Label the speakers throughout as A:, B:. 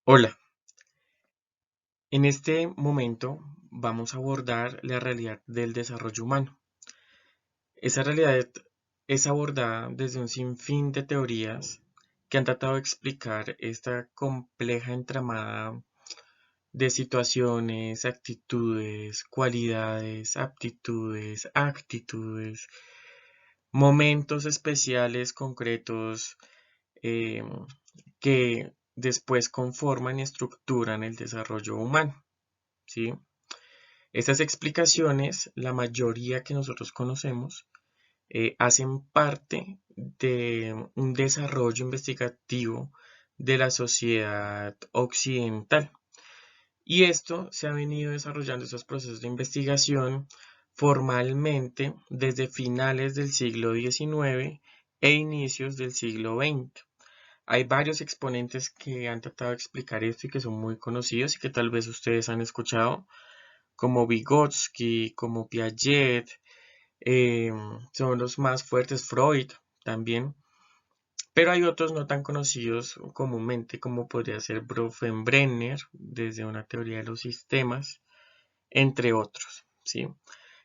A: Hola, en este momento vamos a abordar la realidad del desarrollo humano. Esa realidad es abordada desde un sinfín de teorías que han tratado de explicar esta compleja entramada de situaciones, actitudes, cualidades, aptitudes, actitudes, momentos especiales, concretos, eh, que después conforman y estructuran el desarrollo humano, ¿sí? Estas explicaciones, la mayoría que nosotros conocemos, hacen parte de un desarrollo investigativo de la sociedad occidental. Y esto se ha venido desarrollando, estos procesos de investigación, formalmente desde finales del siglo XIX e inicios del siglo XX. Hay varios exponentes que han tratado de explicar esto y que son muy conocidos y que tal vez ustedes han escuchado, como Vygotsky, como Piaget, eh, son los más fuertes, Freud también, pero hay otros no tan conocidos comúnmente como podría ser Bronfenbrenner desde una teoría de los sistemas, entre otros, ¿sí?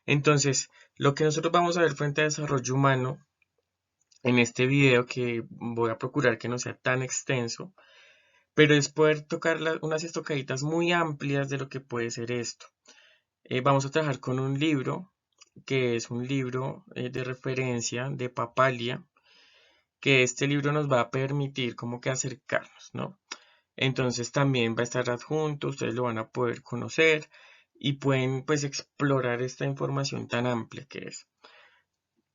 A: Entonces, lo que nosotros vamos a ver frente a desarrollo humano en este video, que voy a procurar que no sea tan extenso, pero es poder tocar unas estocaditas muy amplias de lo que puede ser esto. Vamos a trabajar con un libro que es un libro de referencia de Papalia, que este libro nos va a permitir como que acercarnos, ¿no? Entonces también va a estar adjunto, ustedes lo van a poder conocer y pueden pues explorar esta información tan amplia que es.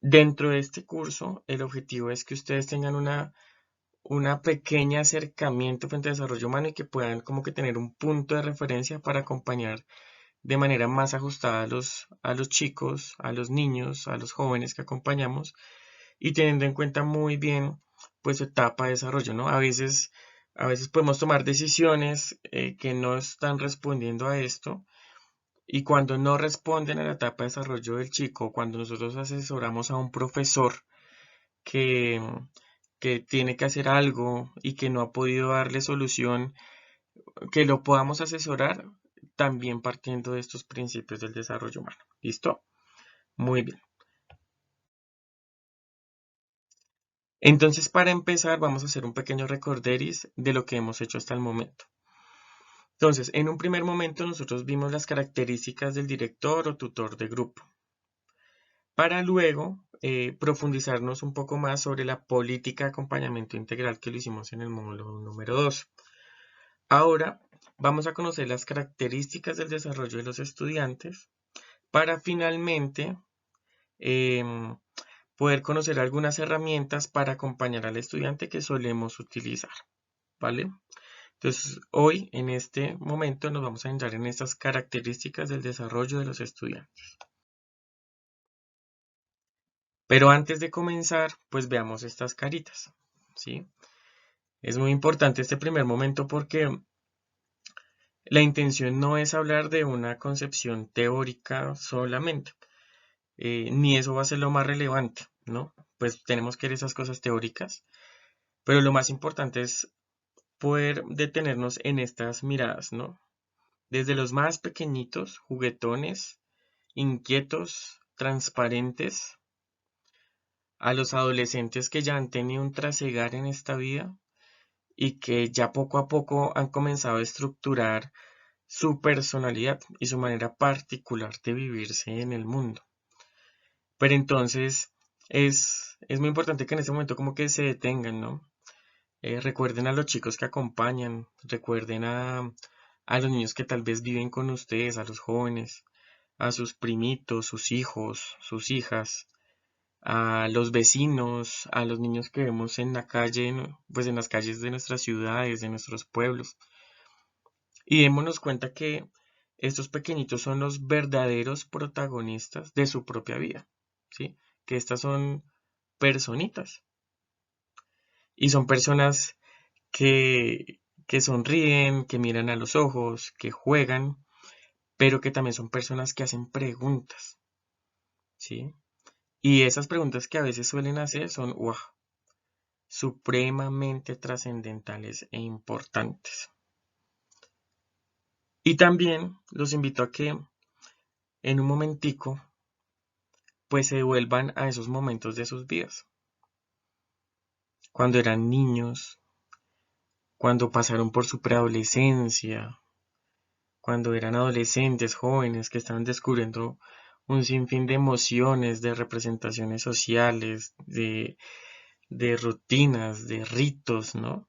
A: Dentro de este curso, el objetivo es que ustedes tengan una pequeña acercamiento frente al desarrollo humano y que puedan como que tener un punto de referencia para acompañar de manera más ajustada a los chicos, a los niños, a los jóvenes que acompañamos y teniendo en cuenta muy bien pues su etapa de desarrollo, ¿no? A veces podemos tomar decisiones que no están respondiendo a esto y cuando no responden a la etapa de desarrollo del chico, cuando nosotros asesoramos a un profesor que, que tiene que hacer algo y que no ha podido darle solución, que lo podamos asesorar también partiendo de estos principios del desarrollo humano. ¿Listo? Muy bien. Entonces, para empezar, vamos a hacer un pequeño recorderis de lo que hemos hecho hasta el momento. Entonces, en un primer momento nosotros vimos las características del director o tutor de grupo, para luego profundizarnos un poco más sobre la política de acompañamiento integral que lo hicimos en el módulo número 2. Ahora vamos a conocer las características del desarrollo de los estudiantes para finalmente em, poder conocer algunas herramientas para acompañar al estudiante que solemos utilizar, ¿vale? Entonces, hoy en este momento nos vamos a centrar en estas características del desarrollo de los estudiantes. Pero antes de comenzar, pues veamos estas caritas, ¿sí? Es muy importante este primer momento porque la intención no es hablar de una concepción teórica solamente, ni eso va a ser lo más relevante, ¿no? Pues tenemos que ver esas cosas teóricas, pero lo más importante es poder detenernos en estas miradas, ¿no? Desde los más pequeñitos, juguetones, inquietos, transparentes, a los adolescentes que ya han tenido un trasegar en esta vida y que ya poco a poco han comenzado a estructurar su personalidad y su manera particular de vivirse en el mundo. Pero entonces es muy importante que en ese momento como que se detengan, ¿no? Recuerden a los chicos que acompañan, recuerden a los niños que tal vez viven con ustedes, a los jóvenes, a sus primitos, sus hijos, sus hijas, a los vecinos, a los niños que vemos en la calle, pues en las calles de nuestras ciudades, de nuestros pueblos. Y démonos cuenta que estos pequeñitos son los verdaderos protagonistas de su propia vida, ¿sí? Que estas son personitas y son personas que sonríen, que miran a los ojos, que juegan, pero que también son personas que hacen preguntas, ¿sí? Y esas preguntas que a veces suelen hacer son, supremamente trascendentales e importantes. Y también los invito a que en un momentico pues se vuelvan a esos momentos de sus vidas, cuando eran niños, cuando pasaron por su preadolescencia, cuando eran adolescentes, jóvenes que estaban descubriendo un sinfín de emociones, de representaciones sociales, de rutinas, de ritos, ¿no?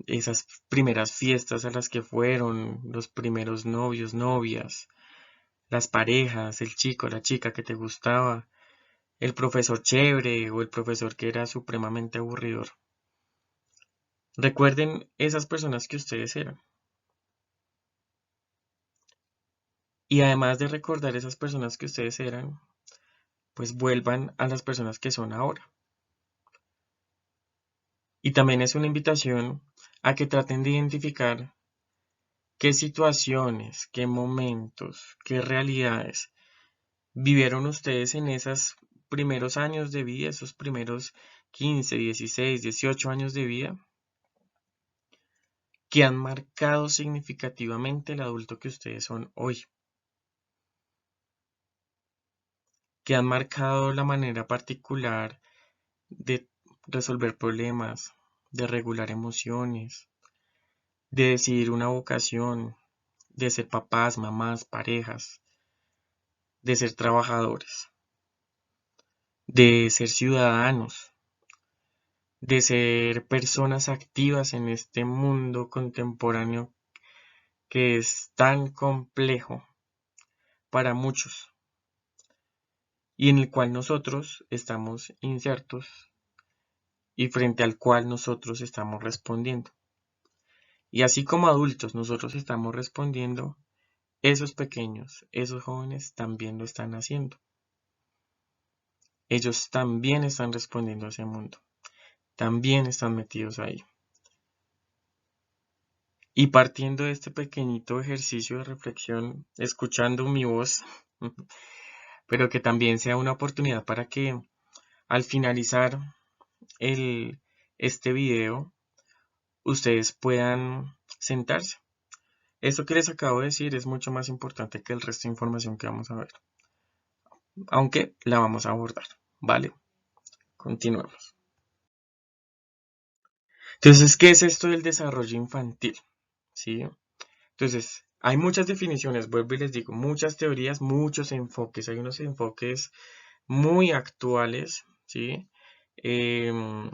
A: Esas primeras fiestas a las que fueron, los primeros novios, novias, las parejas, el chico, la chica que te gustaba, el profesor chévere o el profesor que era supremamente aburridor. Recuerden esas personas que ustedes eran. Y además de recordar esas personas que ustedes eran, pues vuelvan a las personas que son ahora. Y también es una invitación a que traten de identificar qué situaciones, qué momentos, qué realidades vivieron ustedes en esos primeros años de vida, esos primeros 15, 16, 18 años de vida, que han marcado significativamente el adulto que ustedes son hoy, que han marcado la manera particular de resolver problemas, de regular emociones, de decidir una vocación, de ser papás, mamás, parejas, de ser trabajadores, de ser ciudadanos, de ser personas activas en este mundo contemporáneo que es tan complejo para muchos y en el cual nosotros estamos insertos y frente al cual nosotros estamos respondiendo. Y así como adultos nosotros estamos respondiendo, esos pequeños, esos jóvenes también lo están haciendo. Ellos también están respondiendo a ese mundo, también están metidos ahí. Y partiendo de este pequeñito ejercicio de reflexión, escuchando mi voz, pero que también sea una oportunidad para que al finalizar el, este video, ustedes puedan sentarse. Esto que les acabo de decir es mucho más importante que el resto de información que vamos a ver, aunque la vamos a abordar, ¿vale? Continuemos. Entonces, ¿qué es esto del desarrollo infantil? ¿Sí? Entonces, hay muchas definiciones, vuelvo y les digo, muchas teorías, muchos enfoques. Hay unos enfoques muy actuales, ¿sí? Em,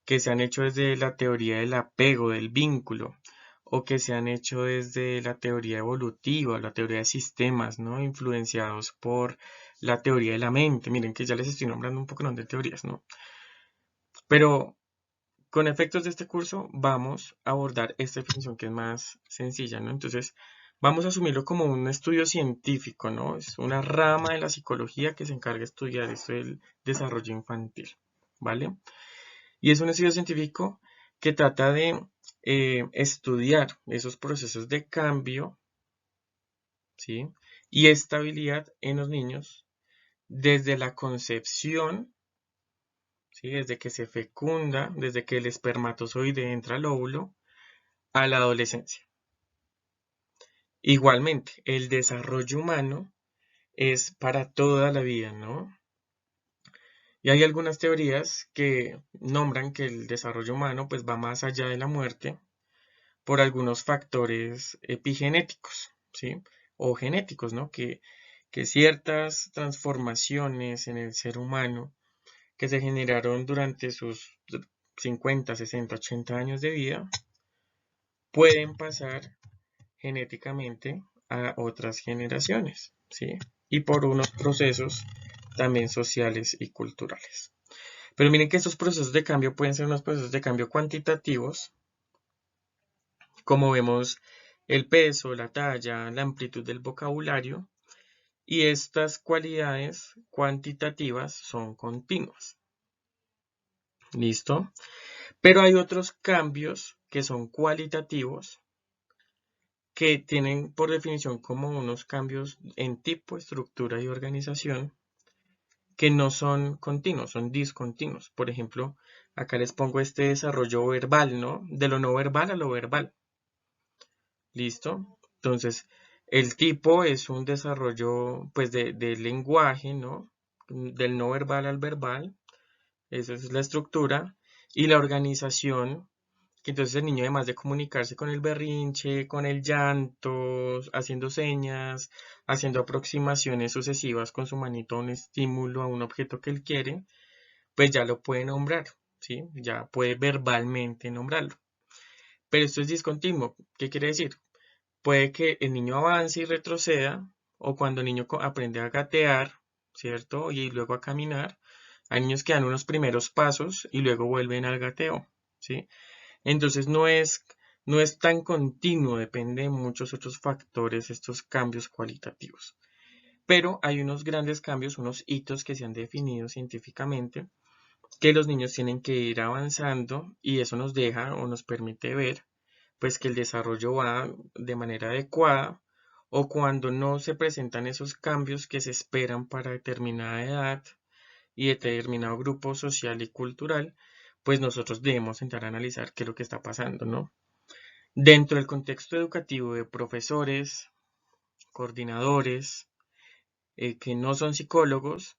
A: que se han hecho desde la teoría del apego, del vínculo, o que se han hecho desde la teoría evolutiva, la teoría de sistemas, ¿no? Influenciados por la teoría de la mente. Miren que ya les estoy nombrando un poco de teorías, ¿no? Pero con efectos de este curso vamos a abordar esta definición que es más sencilla, ¿no? Entonces, vamos a asumirlo como un estudio científico, ¿no? Es una rama de la psicología que se encarga de estudiar esto del desarrollo infantil, ¿vale? Y es un estudio científico que trata de estudiar esos procesos de cambio, ¿sí? Y estabilidad en los niños desde la concepción, ¿sí? Desde que se fecunda, desde que el espermatozoide entra al óvulo, a la adolescencia. Igualmente, el desarrollo humano es para toda la vida, ¿no? Y hay algunas teorías que nombran que el desarrollo humano pues va más allá de la muerte por algunos factores epigenéticos, ¿sí? O genéticos, ¿no? Que ciertas transformaciones en el ser humano que se generaron durante sus 50, 60, 80 años de vida pueden pasar genéticamente a otras generaciones, ¿sí? Y por unos procesos también sociales y culturales. Pero miren que estos procesos de cambio pueden ser unos procesos de cambio cuantitativos, como vemos el peso, la talla, la amplitud del vocabulario, y estas cualidades cuantitativas son continuas. ¿Listo? Pero hay otros cambios que son cualitativos que tienen por definición como unos cambios en tipo, estructura y organización que no son continuos, son discontinuos. Por ejemplo, acá les pongo este desarrollo verbal, ¿no? De lo no verbal a lo verbal. ¿Listo? Entonces, el tipo es un desarrollo pues del lenguaje, ¿no? Del no verbal al verbal, esa es la estructura, y la organización, que entonces el niño además de comunicarse con el berrinche, con el llanto, haciendo señas, haciendo aproximaciones sucesivas con su manito a un estímulo, a un objeto que él quiere, pues ya lo puede nombrar, ¿sí? Ya puede verbalmente nombrarlo. Pero esto es discontinuo. ¿Qué quiere decir? Puede que el niño avance y retroceda, o cuando el niño aprende a gatear, ¿cierto? Y luego a caminar, hay niños que dan unos primeros pasos y luego vuelven al gateo, ¿sí? Entonces no es tan continuo, depende de muchos otros factores estos cambios cualitativos. Pero hay unos grandes cambios, unos hitos que se han definido científicamente, que los niños tienen que ir avanzando y eso nos deja o nos permite ver pues que el desarrollo va de manera adecuada o cuando no se presentan esos cambios que se esperan para determinada edad y determinado grupo social y cultural, pues nosotros debemos entrar a analizar qué es lo que está pasando, ¿no? Dentro del contexto educativo de profesores, coordinadores, que no son psicólogos,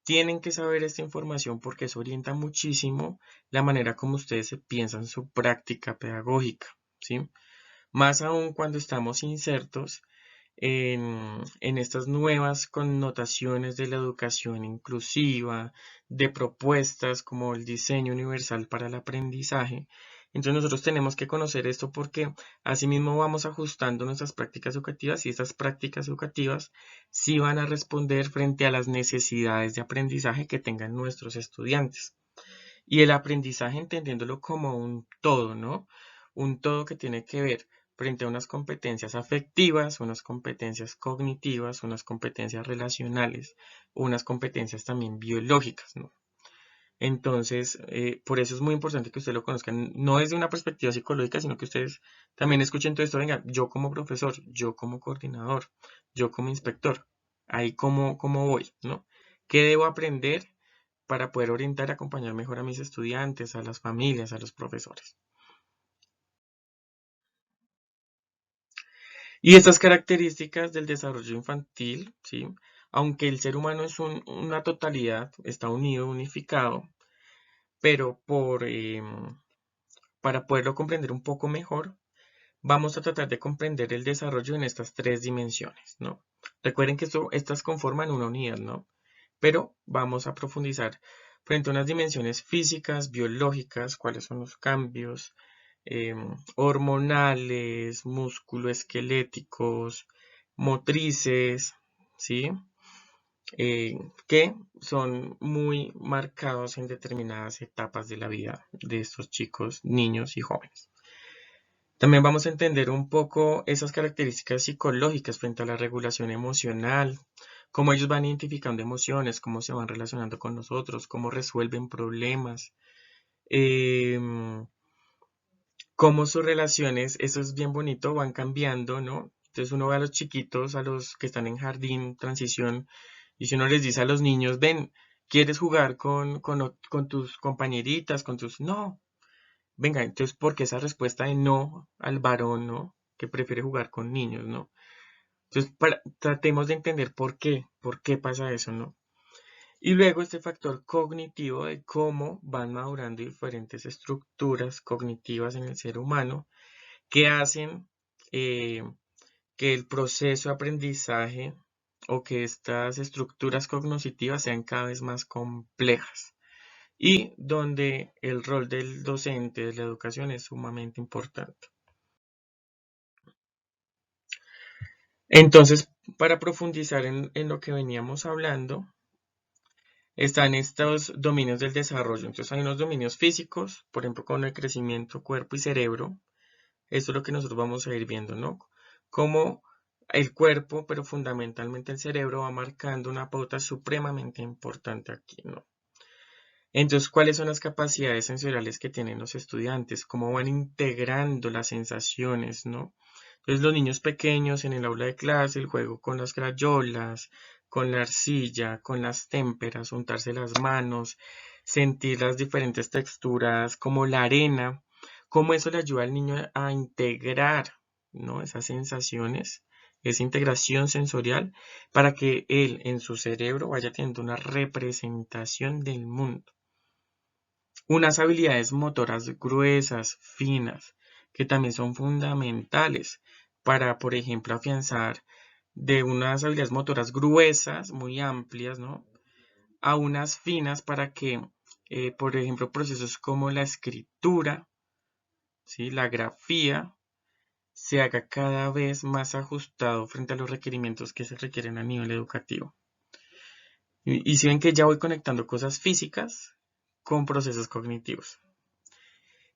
A: tienen que saber esta información porque eso orienta muchísimo la manera como ustedes se piensan su práctica pedagógica, ¿sí? Más aún cuando estamos insertos en estas nuevas connotaciones de la educación inclusiva, de propuestas como el diseño universal para el aprendizaje. Entonces nosotros tenemos que conocer esto porque asimismo vamos ajustando nuestras prácticas educativas y estas prácticas educativas sí van a responder frente a las necesidades de aprendizaje que tengan nuestros estudiantes. Y el aprendizaje entendiéndolo como un todo, ¿no? Un todo que tiene que ver frente a unas competencias afectivas, unas competencias cognitivas, unas competencias relacionales, unas competencias también biológicas, ¿no? Entonces, por eso es muy importante que ustedes lo conozcan, no desde una perspectiva psicológica, sino que ustedes también escuchen todo esto, venga, yo como profesor, yo como coordinador, yo como inspector, ahí cómo voy, ¿no? ¿Qué debo aprender para poder orientar y acompañar mejor a mis estudiantes, a las familias, a los profesores? Y estas características del desarrollo infantil, ¿sí? Aunque el ser humano es una totalidad, está unido, unificado, pero para poderlo comprender un poco mejor, vamos a tratar de comprender el desarrollo en estas tres dimensiones, ¿no? Recuerden que estas conforman una unidad, ¿no? Pero vamos a profundizar frente a unas dimensiones físicas, biológicas, cuáles son los cambios hormonales, musculoesqueléticos, motrices, ¿sí? Que son muy marcados en determinadas etapas de la vida de estos chicos, niños y jóvenes. También vamos a entender un poco esas características psicológicas frente a la regulación emocional, cómo ellos van identificando emociones, cómo se van relacionando con nosotros, cómo resuelven problemas, em, cómo sus relaciones, eso es bien bonito, van cambiando, ¿no? Entonces uno ve a los chiquitos, a los que están en jardín, transición, y si uno les dice a los niños, ven, ¿quieres jugar con tus compañeritas, con tus... No, venga, entonces, ¿por qué esa respuesta de no al varón, ¿no? Que prefiere jugar con niños, ¿no? Entonces, tratemos de entender por qué pasa eso, ¿no? Y luego este factor cognitivo de cómo van madurando diferentes estructuras cognitivas en el ser humano que hacen eh, que el proceso de aprendizaje o que estas estructuras cognitivas sean cada vez más complejas y donde el rol del docente de la educación es sumamente importante. Entonces, para profundizar en lo que veníamos hablando, están estos dominios del desarrollo. Entonces, hay unos dominios físicos, por ejemplo, con el crecimiento cuerpo y cerebro. Esto es lo que nosotros vamos a ir viendo, ¿no? Cómo el cuerpo, pero fundamentalmente el cerebro, va marcando una pauta supremamente importante aquí, ¿no? Entonces, ¿cuáles son las capacidades sensoriales que tienen los estudiantes? ¿Cómo van integrando las sensaciones, ¿no? Entonces, los niños pequeños en el aula de clase, el juego con las crayolas, con la arcilla, con las témperas, untarse las manos, sentir las diferentes texturas como la arena, cómo eso le ayuda al niño a integrar ¿no? Esas sensaciones, esa integración sensorial, para que él en su cerebro vaya teniendo una representación del mundo. Unas habilidades motoras gruesas, finas, que también son fundamentales para, por ejemplo, afianzar de unas habilidades motoras gruesas, muy amplias, ¿no? A unas finas para que, por ejemplo, procesos como la escritura, ¿sí? La grafía, se haga cada vez más ajustado frente a los requerimientos que se requieren a nivel educativo. Y si ven que ya voy conectando cosas físicas con procesos cognitivos.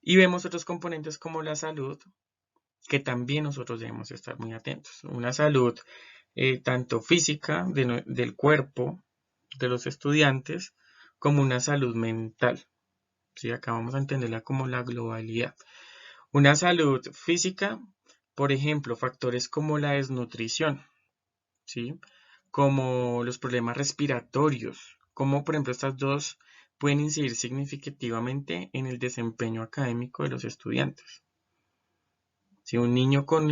A: Y vemos otros componentes como la salud, que también nosotros debemos estar muy atentos. Una salud tanto física del cuerpo de los estudiantes como una salud mental. ¿Sí? Acá vamos a entenderla como la globalidad. Una salud física, por ejemplo, factores como la desnutrición, ¿sí? Como los problemas respiratorios, como por ejemplo estas dos pueden incidir significativamente en el desempeño académico de los estudiantes. Si un niño con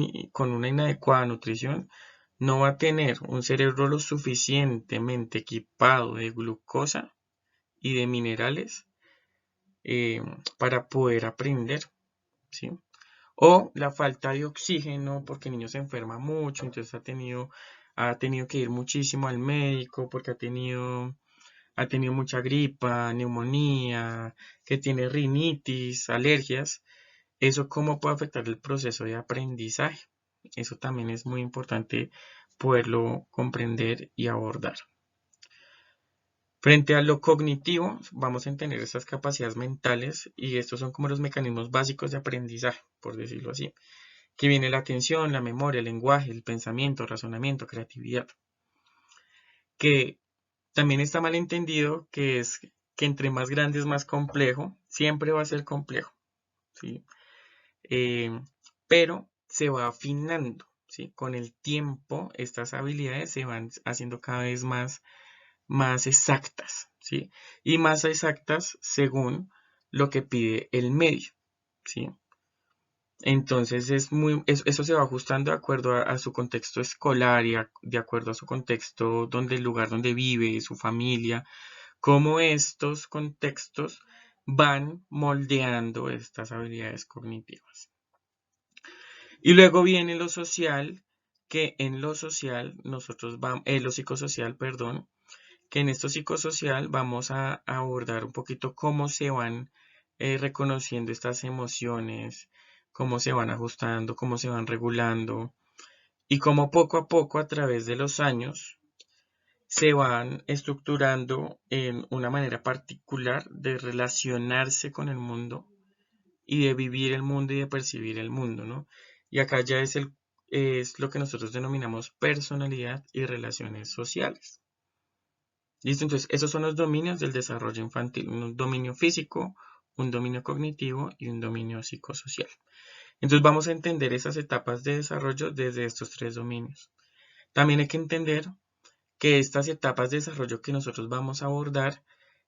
A: una inadecuada nutrición no va a tener un cerebro lo suficientemente equipado de glucosa y de minerales para poder aprender, ¿sí? O la falta de oxígeno porque el niño se enferma mucho, entonces ha tenido que ir muchísimo al médico porque ha tenido mucha gripa, neumonía, que tiene rinitis, alergias. Eso cómo puede afectar el proceso de aprendizaje. Eso también es muy importante poderlo comprender y abordar. Frente a lo cognitivo, vamos a entender estas capacidades mentales y estos son como los mecanismos básicos de aprendizaje, por decirlo así, que viene la atención, la memoria, el lenguaje, el pensamiento, razonamiento, creatividad, que también está mal entendido que es que entre más grande es más complejo, siempre va a ser complejo, ¿sí? Pero se va afinando, ¿sí? Con el tiempo estas habilidades se van haciendo cada vez más exactas, ¿sí? Y más exactas según lo que pide el medio, ¿sí? Entonces eso se va ajustando de acuerdo a su contexto escolar y de acuerdo a su contexto el lugar donde vive, su familia, cómo estos contextos van moldeando estas habilidades cognitivas. Y luego viene lo social, que en lo social nosotros vamos, lo psicosocial, perdón, que en esto psicosocial vamos a abordar un poquito cómo se van reconociendo estas emociones, cómo se van ajustando, cómo se van regulando y cómo poco a poco a través de los años se van estructurando en una manera particular de relacionarse con el mundo y de vivir el mundo y de percibir el mundo, ¿no? Y acá ya es lo que nosotros denominamos personalidad y relaciones sociales. ¿Listo? Entonces, esos son los dominios del desarrollo infantil. Un dominio físico, un dominio cognitivo y un dominio psicosocial. Entonces, vamos a entender esas etapas de desarrollo desde estos tres dominios. También hay que entender que estas etapas de desarrollo que nosotros vamos a abordar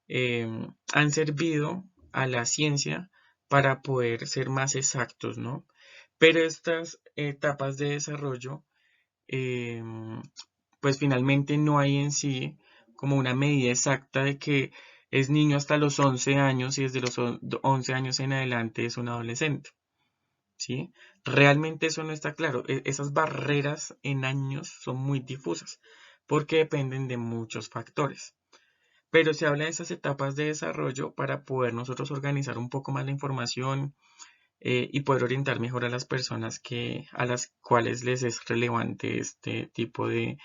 A: han servido a la ciencia para poder ser más exactos, ¿no? Pero estas etapas de desarrollo, eh, pues finalmente no hay en sí como una medida exacta de que es niño hasta los 11 años y desde los 11 años en adelante es un adolescente, ¿sí? Realmente eso no está claro. Esas barreras en años son muy difusas porque dependen de muchos factores. Pero se habla de esas etapas de desarrollo para poder nosotros organizar un poco más la información y poder orientar mejor a las personas a las cuales les es relevante este tipo de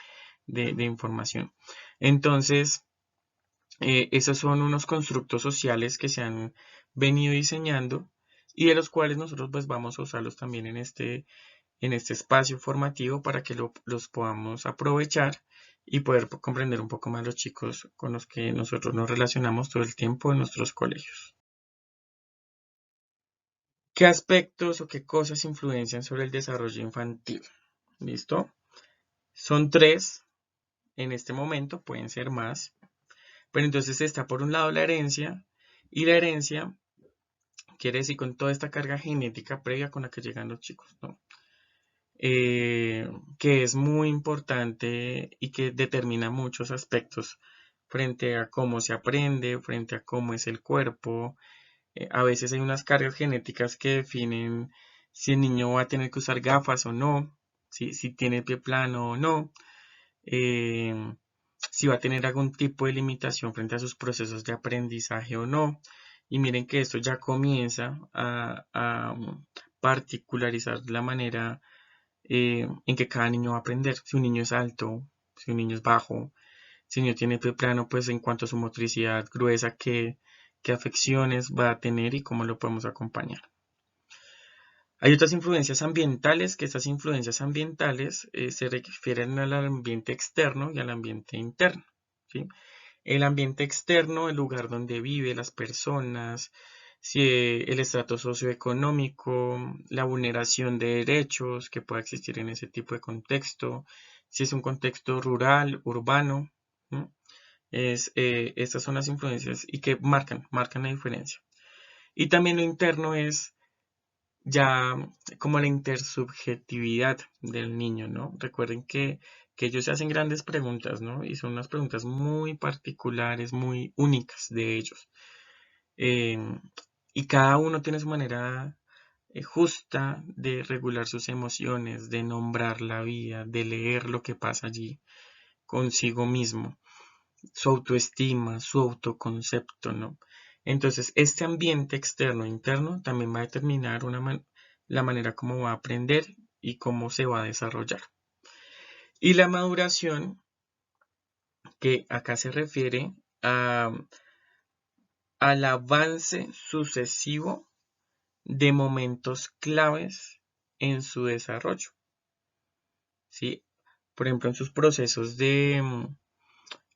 A: información. Entonces, esos son unos constructos sociales que se han venido diseñando y de los cuales nosotros pues vamos a usarlos también en este espacio formativo para que los podamos aprovechar y poder comprender un poco más los chicos con los que nosotros nos relacionamos todo el tiempo en nuestros colegios. ¿Qué aspectos o qué cosas influencian sobre el desarrollo infantil? ¿Listo? Son tres en este momento, pueden ser más. Pero entonces está por un lado la herencia, y la herencia quiere decir con toda esta carga genética previa con la que llegan los chicos, ¿no? que es muy importante y que determina muchos aspectos frente a cómo se aprende, frente a cómo es el cuerpo. A veces hay unas cargas genéticas que definen si el niño va a tener que usar gafas o no, si tiene pie plano o no, eh, si va a tener algún tipo de limitación frente a sus procesos de aprendizaje o no. Y miren que esto ya comienza a particularizar la manera en que cada niño va a aprender. Si un niño es alto, si un niño es bajo, si un niño tiene pie plano, pues en cuanto a su motricidad gruesa, qué afecciones va a tener y cómo lo podemos acompañar. Hay otras influencias ambientales, que estas influencias ambientales se refieren al ambiente externo y al ambiente interno. ¿Sí? El ambiente externo, el lugar donde vive, las personas, si el estrato socioeconómico, la vulneración de derechos que pueda existir en ese tipo de contexto, si es un contexto rural, urbano, ¿no? Estas son las influencias y que marcan la diferencia. Y también lo interno es ya como la intersubjetividad del niño, ¿no? Recuerden que ellos se hacen grandes preguntas, ¿no? Y son unas preguntas muy particulares, muy únicas de ellos. Eh, y cada uno tiene su manera justa de regular sus emociones, de nombrar la vida, de leer lo que pasa allí consigo mismo, su autoestima, su autoconcepto, ¿no? Entonces, este ambiente externo e interno también va a determinar la manera como va a aprender y cómo se va a desarrollar. Y la maduración, que acá se refiere al avance sucesivo de momentos claves en su desarrollo, ¿sí? Por ejemplo, en sus procesos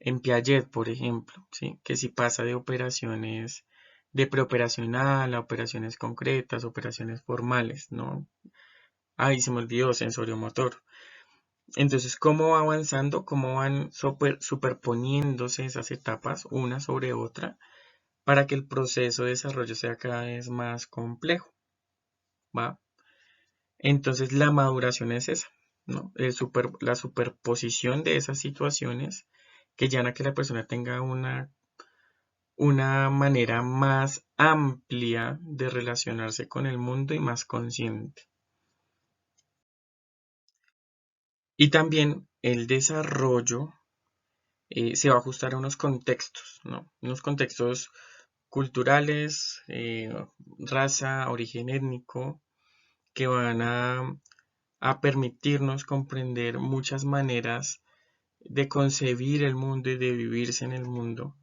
A: en Piaget, por ejemplo, ¿sí? Que si pasa de operaciones de preoperacional a operaciones concretas, operaciones formales, ¿no? Ahí se me olvidó, sensorio-motor. Entonces, ¿cómo va avanzando? ¿Cómo van superponiéndose esas etapas una sobre otra para que el proceso de desarrollo sea cada vez más complejo? ¿Va? Entonces, la maduración es esa, ¿no? La superposición de esas situaciones que llevan a que la persona tenga una manera más amplia de relacionarse con el mundo y más consciente. Y también el desarrollo se va a ajustar a unos contextos, ¿no? Unos contextos culturales, raza, origen étnico, que van a permitirnos comprender muchas maneras de concebir el mundo y de vivirse en el mundo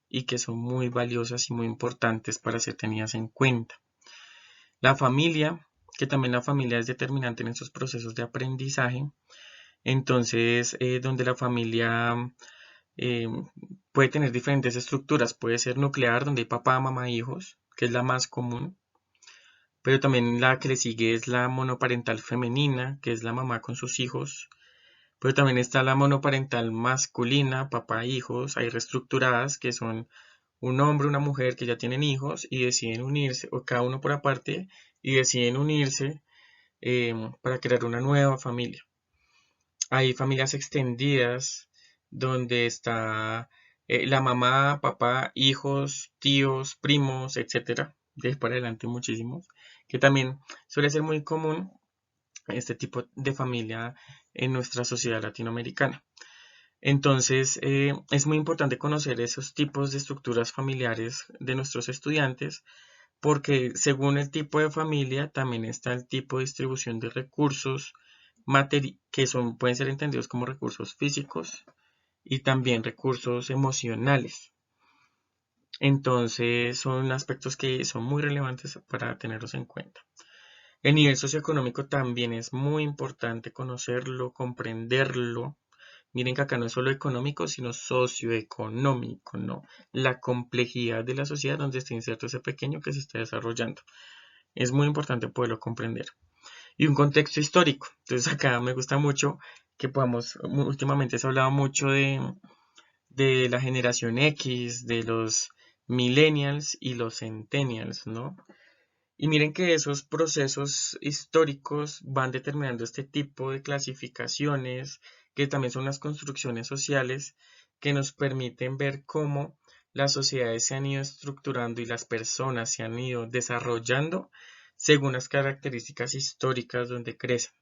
A: y que son muy valiosas y muy importantes para ser tenidas en cuenta. La familia, que también la familia es determinante en estos procesos de aprendizaje, entonces donde la familia eh, puede tener diferentes estructuras, puede ser nuclear, donde hay papá, mamá, hijos, que es la más común, pero también la que le sigue es la monoparental femenina, que es la mamá con sus hijos, pero también está la monoparental masculina, papá, hijos, hay reestructuradas que son un hombre, una mujer que ya tienen hijos y deciden unirse, o cada uno por aparte, y deciden unirse para crear una nueva familia. Hay familias extendidas donde está la mamá, papá, hijos, tíos, primos, etcétera. De ahí para adelante muchísimos. Que también suele ser muy común este tipo de familia en nuestra sociedad latinoamericana. Entonces, es muy importante conocer esos tipos de estructuras familiares de nuestros estudiantes porque según el tipo de familia también está el tipo de distribución de recursos que pueden ser entendidos como recursos físicos y también recursos emocionales. Entonces son aspectos que son muy relevantes para tenerlos en cuenta. El nivel socioeconómico también es muy importante conocerlo, comprenderlo. Miren que acá no es solo económico, sino socioeconómico, ¿no? La complejidad de la sociedad donde está inserto ese pequeño que se está desarrollando. Es muy importante poderlo comprender. Y un contexto histórico. Entonces acá me gusta mucho que últimamente se ha hablado mucho de la generación X, de los millennials y los centennials, ¿no? Y miren que esos procesos históricos van determinando este tipo de clasificaciones, que también son las construcciones sociales que nos permiten ver cómo las sociedades se han ido estructurando y las personas se han ido desarrollando según las características históricas donde crecen.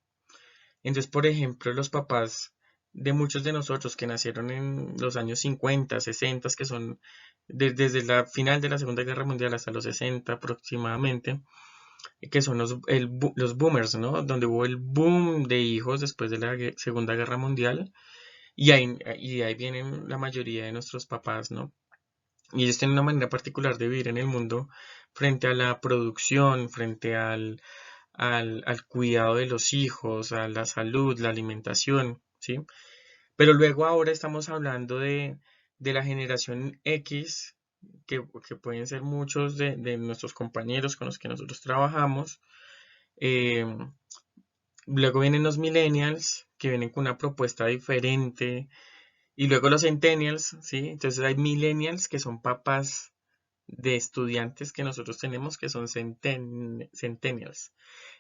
A: Entonces, por ejemplo, los papás de muchos de nosotros que nacieron en los años 50, 60, que son desde la final de la Segunda Guerra Mundial hasta los 60 aproximadamente, que son los boomers, ¿no? Donde hubo el boom de hijos después de la Segunda Guerra Mundial y ahí vienen la mayoría de nuestros papás, ¿no? Y ellos tienen una manera particular de vivir en el mundo frente a la producción, frente al cuidado de los hijos, a la salud, la alimentación, ¿sí? Pero luego ahora estamos hablando de la generación X, que pueden ser muchos de nuestros compañeros con los que nosotros trabajamos. Eh, Luego vienen los millennials, que vienen con una propuesta diferente. Y luego los centennials, ¿sí? Entonces hay millennials que son papás de estudiantes que nosotros tenemos que son centennials.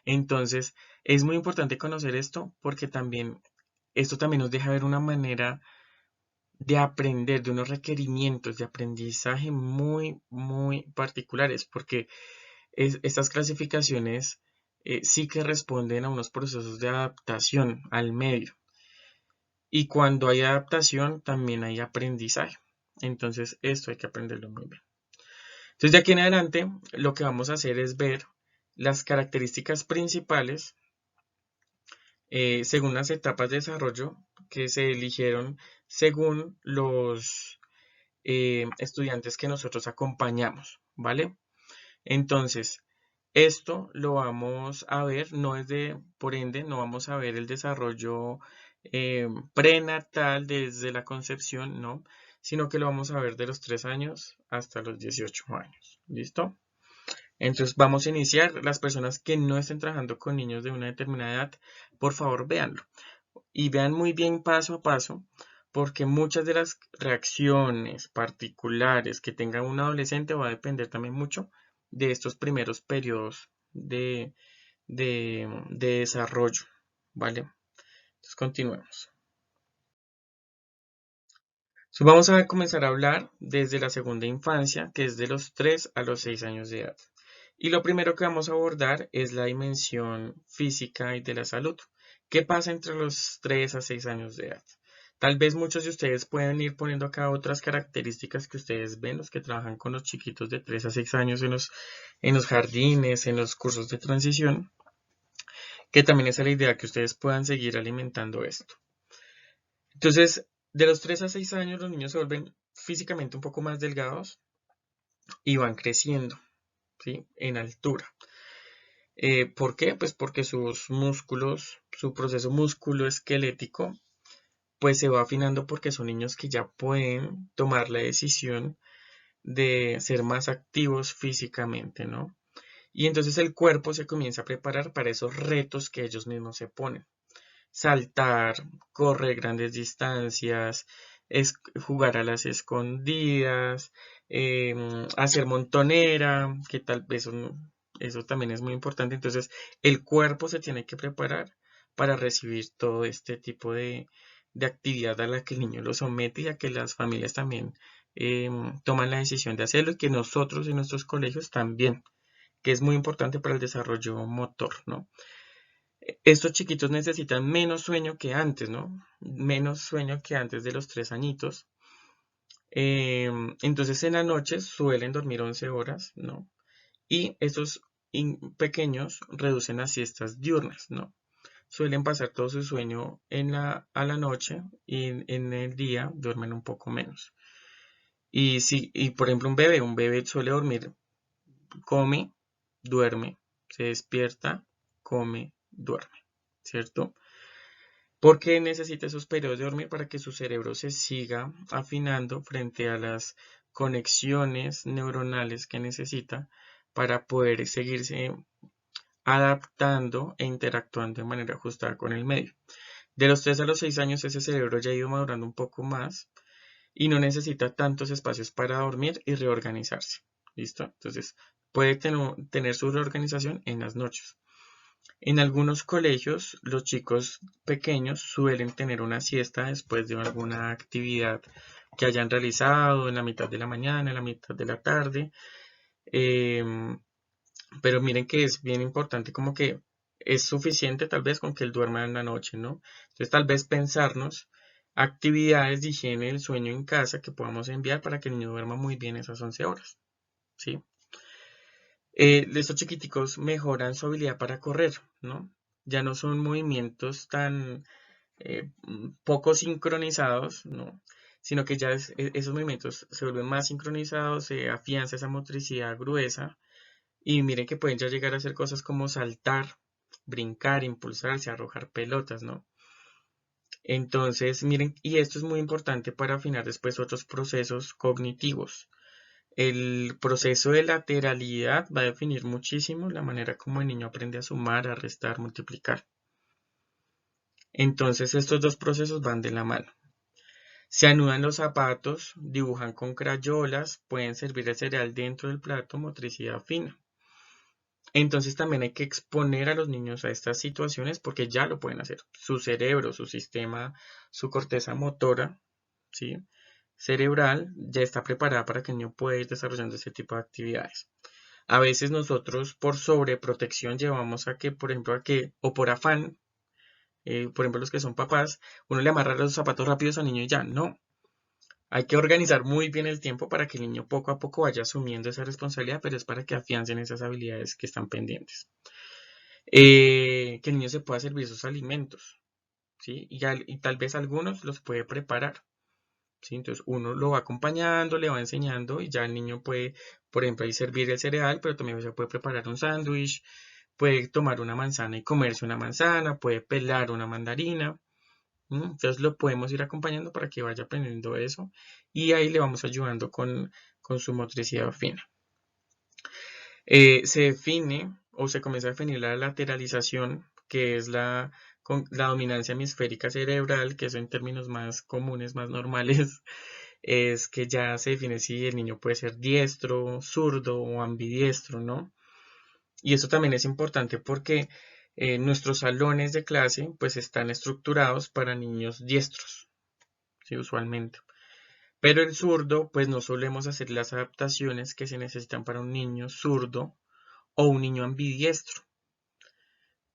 A: Entonces, es muy importante conocer esto porque también esto también nos deja ver una manera de aprender, de unos requerimientos de aprendizaje muy, muy particulares, porque estas clasificaciones sí que responden a unos procesos de adaptación al medio. Y cuando hay adaptación, también hay aprendizaje. Entonces, esto hay que aprenderlo muy bien. Entonces, de aquí en adelante, lo que vamos a hacer es ver las características principales según las etapas de desarrollo que se eligieron según los estudiantes que nosotros acompañamos, ¿vale? Entonces, esto lo vamos a ver, no es de, por ende, no vamos a ver el desarrollo prenatal desde la concepción, ¿no? Sino que lo vamos a ver de los 3 años hasta los 18 años, ¿listo? Entonces vamos a iniciar. Las personas que no estén trabajando con niños de una determinada edad, por favor véanlo y vean muy bien paso a paso, porque muchas de las reacciones particulares que tenga un adolescente va a depender también mucho de estos primeros periodos de desarrollo, ¿vale? Entonces continuemos. Entonces, vamos a comenzar a hablar desde la segunda infancia, que es de los 3 a los 6 años de edad. Y lo primero que vamos a abordar es la dimensión física y de la salud. ¿Qué pasa entre los 3 a 6 años de edad? Tal vez muchos de ustedes pueden ir poniendo acá otras características que ustedes ven, los que trabajan con los chiquitos de 3 a 6 años en los jardines, en los cursos de transición, que también es la idea que ustedes puedan seguir alimentando esto. Entonces, de los 3 a 6 años los niños se vuelven físicamente un poco más delgados y van creciendo, ¿sí? En altura. ¿Por qué? Pues porque sus músculos, su proceso musculoesquelético, pues se va afinando porque son niños que ya pueden tomar la decisión de ser más activos físicamente, ¿no? Y entonces el cuerpo se comienza a preparar para esos retos que ellos mismos se ponen. Saltar, correr grandes distancias, jugar a las escondidas, hacer montonera, que tal vez eso también es muy importante. Entonces, el cuerpo se tiene que preparar para recibir todo este tipo de actividad a la que el niño lo somete y a que las familias también toman la decisión de hacerlo y que nosotros en nuestros colegios también, que es muy importante para el desarrollo motor, ¿no? Estos chiquitos necesitan menos sueño que antes, ¿no? Menos sueño que antes de los 3 añitos. Entonces en la noche suelen dormir 11 horas, ¿no? Y estos pequeños reducen las siestas diurnas, ¿no? Suelen pasar todo su sueño a la noche y en el día duermen un poco menos. Y por ejemplo un bebé suele dormir, come, duerme, se despierta, come, duerme, ¿cierto? Porque necesita esos periodos de dormir para que su cerebro se siga afinando frente a las conexiones neuronales que necesita para poder seguirse adaptando e interactuando de manera ajustada con el medio. De los 3 a los 6 años ese cerebro ya ha ido madurando un poco más y no necesita tantos espacios para dormir y reorganizarse. ¿Listo? Entonces, puede tener su reorganización en las noches. En algunos colegios, los chicos pequeños suelen tener una siesta después de alguna actividad que hayan realizado en la mitad de la mañana, en la mitad de la tarde. Em, pero miren que es bien importante como que es suficiente tal vez con que él duerma en la noche, ¿no? Entonces tal vez pensarnos actividades de higiene del sueño en casa que podamos enviar para que el niño duerma muy bien esas 11 horas, ¿sí? Estos chiquiticos mejoran su habilidad para correr, ¿no? Ya no son movimientos tan poco sincronizados, ¿no? Sino que ya esos movimientos se vuelven más sincronizados, se afianza esa motricidad gruesa y miren que pueden ya llegar a hacer cosas como saltar, brincar, impulsarse, arrojar pelotas, ¿no? Entonces, miren, y esto es muy importante para afinar después otros procesos cognitivos. El proceso de lateralidad va a definir muchísimo la manera como el niño aprende a sumar, a restar, multiplicar. Entonces, estos dos procesos van de la mano. Se anudan los zapatos, dibujan con crayolas, pueden servir el cereal dentro del plato, motricidad fina. Entonces también hay que exponer a los niños a estas situaciones porque ya lo pueden hacer. Su cerebro, su sistema, su corteza motora, ¿sí? Cerebral ya está preparada para que el niño pueda ir desarrollando ese tipo de actividades. A veces nosotros por sobreprotección llevamos a que, por ejemplo, o por afán, por ejemplo, los que son papás, uno le amarra los zapatos rápidos al niño y ya, no. Hay que organizar muy bien el tiempo para que el niño poco a poco vaya asumiendo esa responsabilidad, pero es para que afiancen esas habilidades que están pendientes. Que el niño se pueda servir sus alimentos, ¿sí? Y tal vez algunos los puede preparar, ¿sí? Entonces uno lo va acompañando, le va enseñando y ya el niño puede, por ejemplo, ahí servir el cereal, pero también se puede preparar un sándwich, puede tomar una manzana y comerse una manzana, puede pelar una mandarina. Entonces lo podemos ir acompañando para que vaya aprendiendo eso y ahí le vamos ayudando con su motricidad fina. Se define o se comienza a definir la lateralización, que es la dominancia hemisférica cerebral, que eso en términos más comunes, más normales, es que ya se define si el niño puede ser diestro, zurdo o ambidiestro, ¿no? Y eso también es importante porque nuestros salones de clase pues están estructurados para niños diestros, ¿sí? Usualmente. Pero el zurdo pues no solemos hacer las adaptaciones que se necesitan para un niño zurdo o un niño ambidiestro.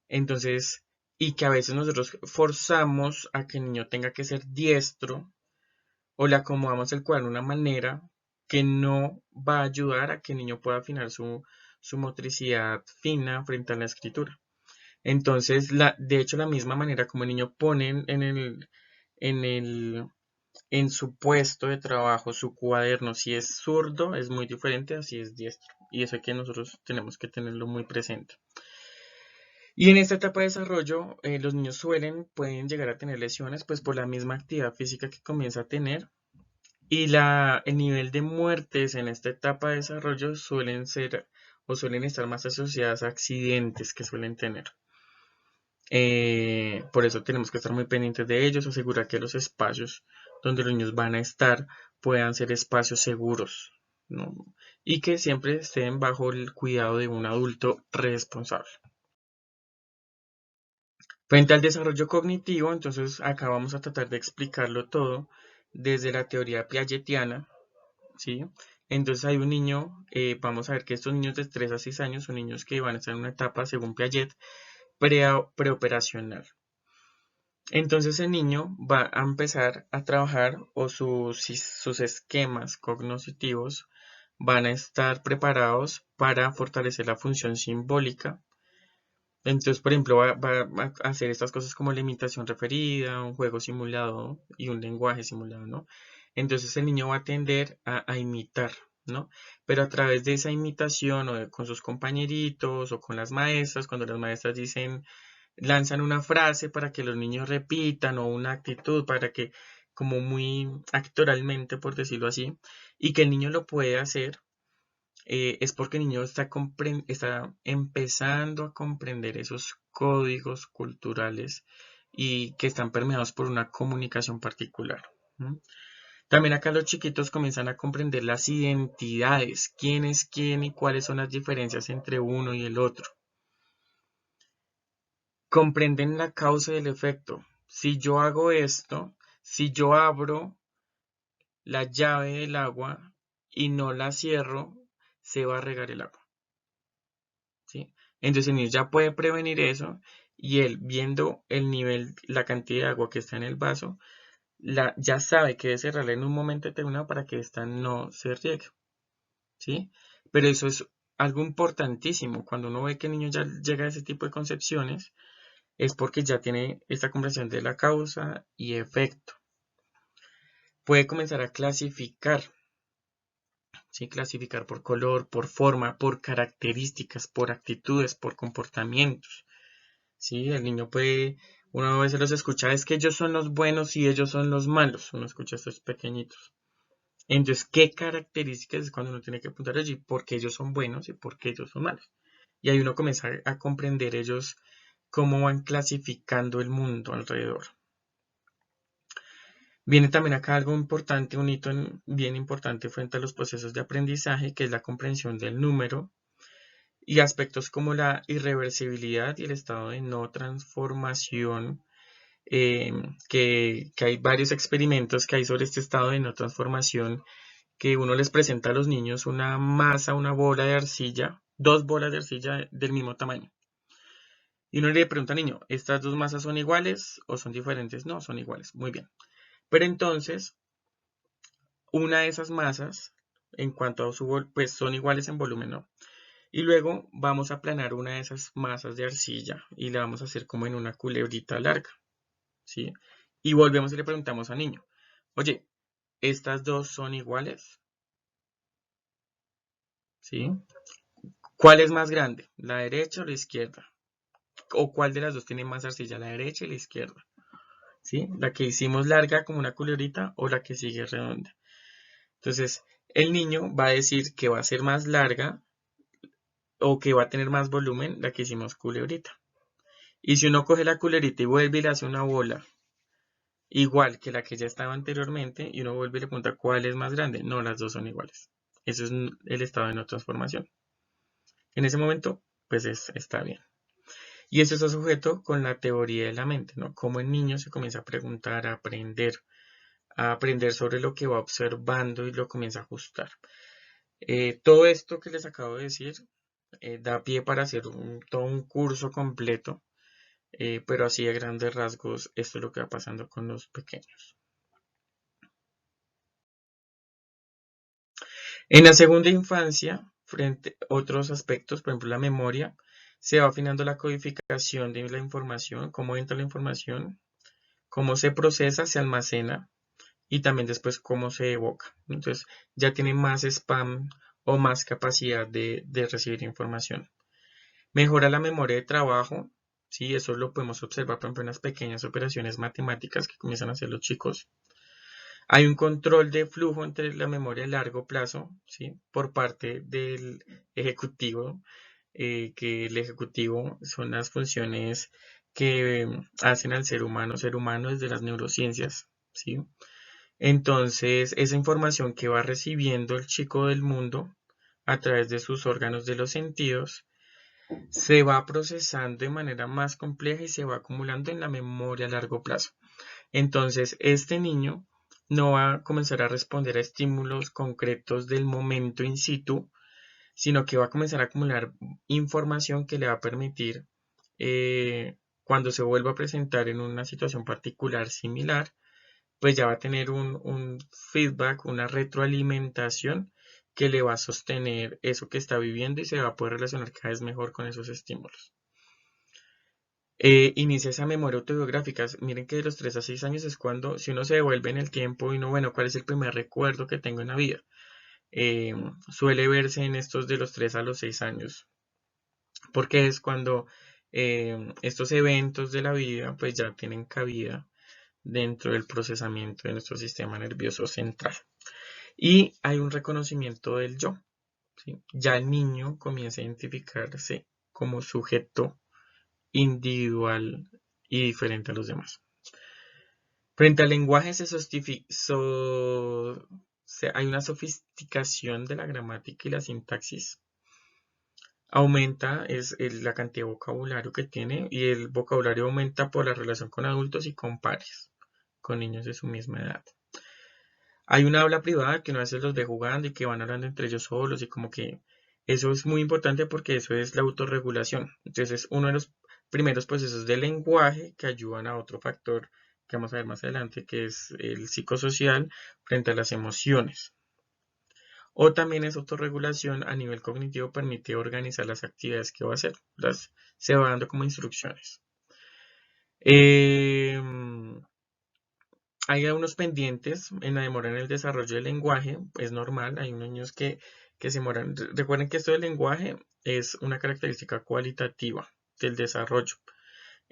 A: Entonces, y que a veces nosotros forzamos a que el niño tenga que ser diestro o le acomodamos el cuadro de una manera que no va a ayudar a que el niño pueda afinar su motricidad fina frente a la escritura. Entonces, de hecho, la misma manera como el niño pone en el, en su puesto de trabajo su cuaderno, si es zurdo, es muy diferente a si es diestro. Y eso es que nosotros tenemos que tenerlo muy presente. Y en esta etapa de desarrollo, los niños pueden llegar a tener lesiones, pues por la misma actividad física que comienza a tener. Y el nivel de muertes en esta etapa de desarrollo suelen ser o suelen estar más asociadas a accidentes que suelen tener. Por eso tenemos que estar muy pendientes de ellos, asegurar que los espacios donde los niños van a estar puedan ser espacios seguros, ¿no? Y que siempre estén bajo el cuidado de un adulto responsable. Frente al desarrollo cognitivo, entonces acá vamos a tratar de explicarlo todo desde la teoría piagetiana, ¿sí? Entonces hay un niño, vamos a ver que estos niños de 3 a 6 años son niños que van a estar en una etapa, según Piaget, preoperacional. Entonces el niño va a empezar a trabajar o sus esquemas cognitivos van a estar preparados para fortalecer la función simbólica. Entonces, por ejemplo, va a hacer estas cosas como la imitación referida, un juego simulado y un lenguaje simulado, ¿no? Entonces el niño va a tender a imitar, ¿no? Pero a través de esa imitación o con sus compañeritos o con las maestras, cuando las maestras lanzan una frase para que los niños repitan o una actitud para que, como muy actoralmente, por decirlo así, y que el niño lo puede hacer es porque el niño está empezando a comprender esos códigos culturales y que están permeados por una comunicación particular. También acá los chiquitos comienzan a comprender las identidades, quién es quién y cuáles son las diferencias entre uno y el otro. Comprenden la causa y el efecto. Si yo hago esto, si yo abro la llave del agua y no la cierro, se va a regar el agua, ¿sí? Entonces el niño ya puede prevenir eso y él viendo el nivel, la cantidad de agua que está en el vaso, ya sabe que debe cerrarla en un momento determinado para que ésta no se riegue, ¿sí? Pero eso es algo importantísimo. Cuando uno ve que el niño ya llega a ese tipo de concepciones, es porque ya tiene esta comprensión de la causa y efecto. Puede comenzar a clasificar, ¿sí? Clasificar por color, por forma, por características, por actitudes, por comportamientos, ¿sí? El niño puede, uno a veces los escucha, es que ellos son los buenos y ellos son los malos. Uno escucha a estos pequeñitos. Entonces, ¿qué características es cuando uno tiene que apuntar allí? ¿Por qué ellos son buenos y por qué ellos son malos? Y ahí uno comienza a comprender ellos cómo van clasificando el mundo alrededor. Viene también acá algo importante, un hito bien importante frente a los procesos de aprendizaje, que es la comprensión del número y aspectos como la irreversibilidad y el estado de no transformación, que hay varios experimentos que hay sobre este estado de no transformación, que uno les presenta a los niños una masa, una bola de arcilla, dos bolas de arcilla del mismo tamaño. Y uno le pregunta al niño, ¿estas dos masas son iguales o son diferentes? No, son iguales. Muy bien. Pero entonces, una de esas masas, en cuanto a su pues son iguales en volumen, ¿no? Y luego vamos a aplanar una de esas masas de arcilla y la vamos a hacer como en una culebrita larga, ¿sí? Y volvemos y le preguntamos al niño, oye, ¿estas dos son iguales? ¿Sí? ¿Cuál es más grande? ¿La derecha o la izquierda? ¿O cuál de las dos tiene más arcilla? ¿La derecha y la izquierda? ¿Sí? ¿La que hicimos larga como una culebrita o la que sigue redonda? Entonces, el niño va a decir que va a ser más larga o que va a tener más volumen la que hicimos culebrita. Y si uno coge la culebrita y vuelve y le hace una bola igual que la que ya estaba anteriormente y uno vuelve y le pregunta cuál es más grande, no, las dos son iguales. Eso es el estado de no transformación. En ese momento, pues está bien. Y eso está sujeto con la teoría de la mente, ¿no? Cómo el niño se comienza a preguntar, a aprender sobre lo que va observando y lo comienza a ajustar. Todo esto que les acabo de decir da pie para hacer todo un curso completo, pero así a grandes rasgos esto es lo que va pasando con los pequeños. En la segunda infancia, frente a otros aspectos, por ejemplo la memoria, se va afinando la codificación de la información, cómo entra la información, cómo se procesa, se almacena y también después cómo se evoca. Entonces ya tiene más spam o más capacidad de recibir información. Mejora la memoria de trabajo, sí, eso lo podemos observar por ejemplo en las pequeñas operaciones matemáticas que comienzan a hacer los chicos. Hay un control de flujo entre la memoria a largo plazo, ¿sí? Por parte del ejecutivo, que el ejecutivo son las funciones que hacen al ser humano desde las neurociencias, ¿sí? Entonces, esa información que va recibiendo el chico del mundo a través de sus órganos de los sentidos, se va procesando de manera más compleja y se va acumulando en la memoria a largo plazo. Entonces, este niño no va a comenzar a responder a estímulos concretos del momento in situ, sino que va a comenzar a acumular información que le va a permitir, cuando se vuelva a presentar en una situación particular similar, pues ya va a tener un feedback, una retroalimentación que le va a sostener eso que está viviendo y se va a poder relacionar cada vez mejor con esos estímulos. Inicia esa memoria autobiográfica. Miren que de los 3 a 6 años es cuando, si uno se devuelve en el tiempo y no, bueno, ¿cuál es el primer recuerdo que tengo en la vida? Eh, Suele verse en estos de los 3 a los 6 años, porque es cuando estos eventos de la vida pues ya tienen cabida dentro del procesamiento de nuestro sistema nervioso central. Y hay un reconocimiento del yo, ¿sí? Ya el niño comienza a identificarse como sujeto individual y diferente a los demás. Frente al lenguaje hay una sofisticación de la gramática y la sintaxis. Aumenta la cantidad de vocabulario que tiene y el vocabulario aumenta por la relación con adultos y con pares, con niños de su misma edad. Hay una habla privada que uno a veces los ve jugando y que van hablando entre ellos solos y como que eso es muy importante porque eso es la autorregulación. Entonces es uno de los primeros procesos del lenguaje que ayudan a otro factor que vamos a ver más adelante, que es el psicosocial frente a las emociones. O también es autorregulación a nivel cognitivo, permite organizar las actividades que va a hacer, se va dando como instrucciones. Hay algunos pendientes en la demora en el desarrollo del lenguaje, es normal, hay unos niños que se demoran. Recuerden que esto del lenguaje es una característica cualitativa del desarrollo.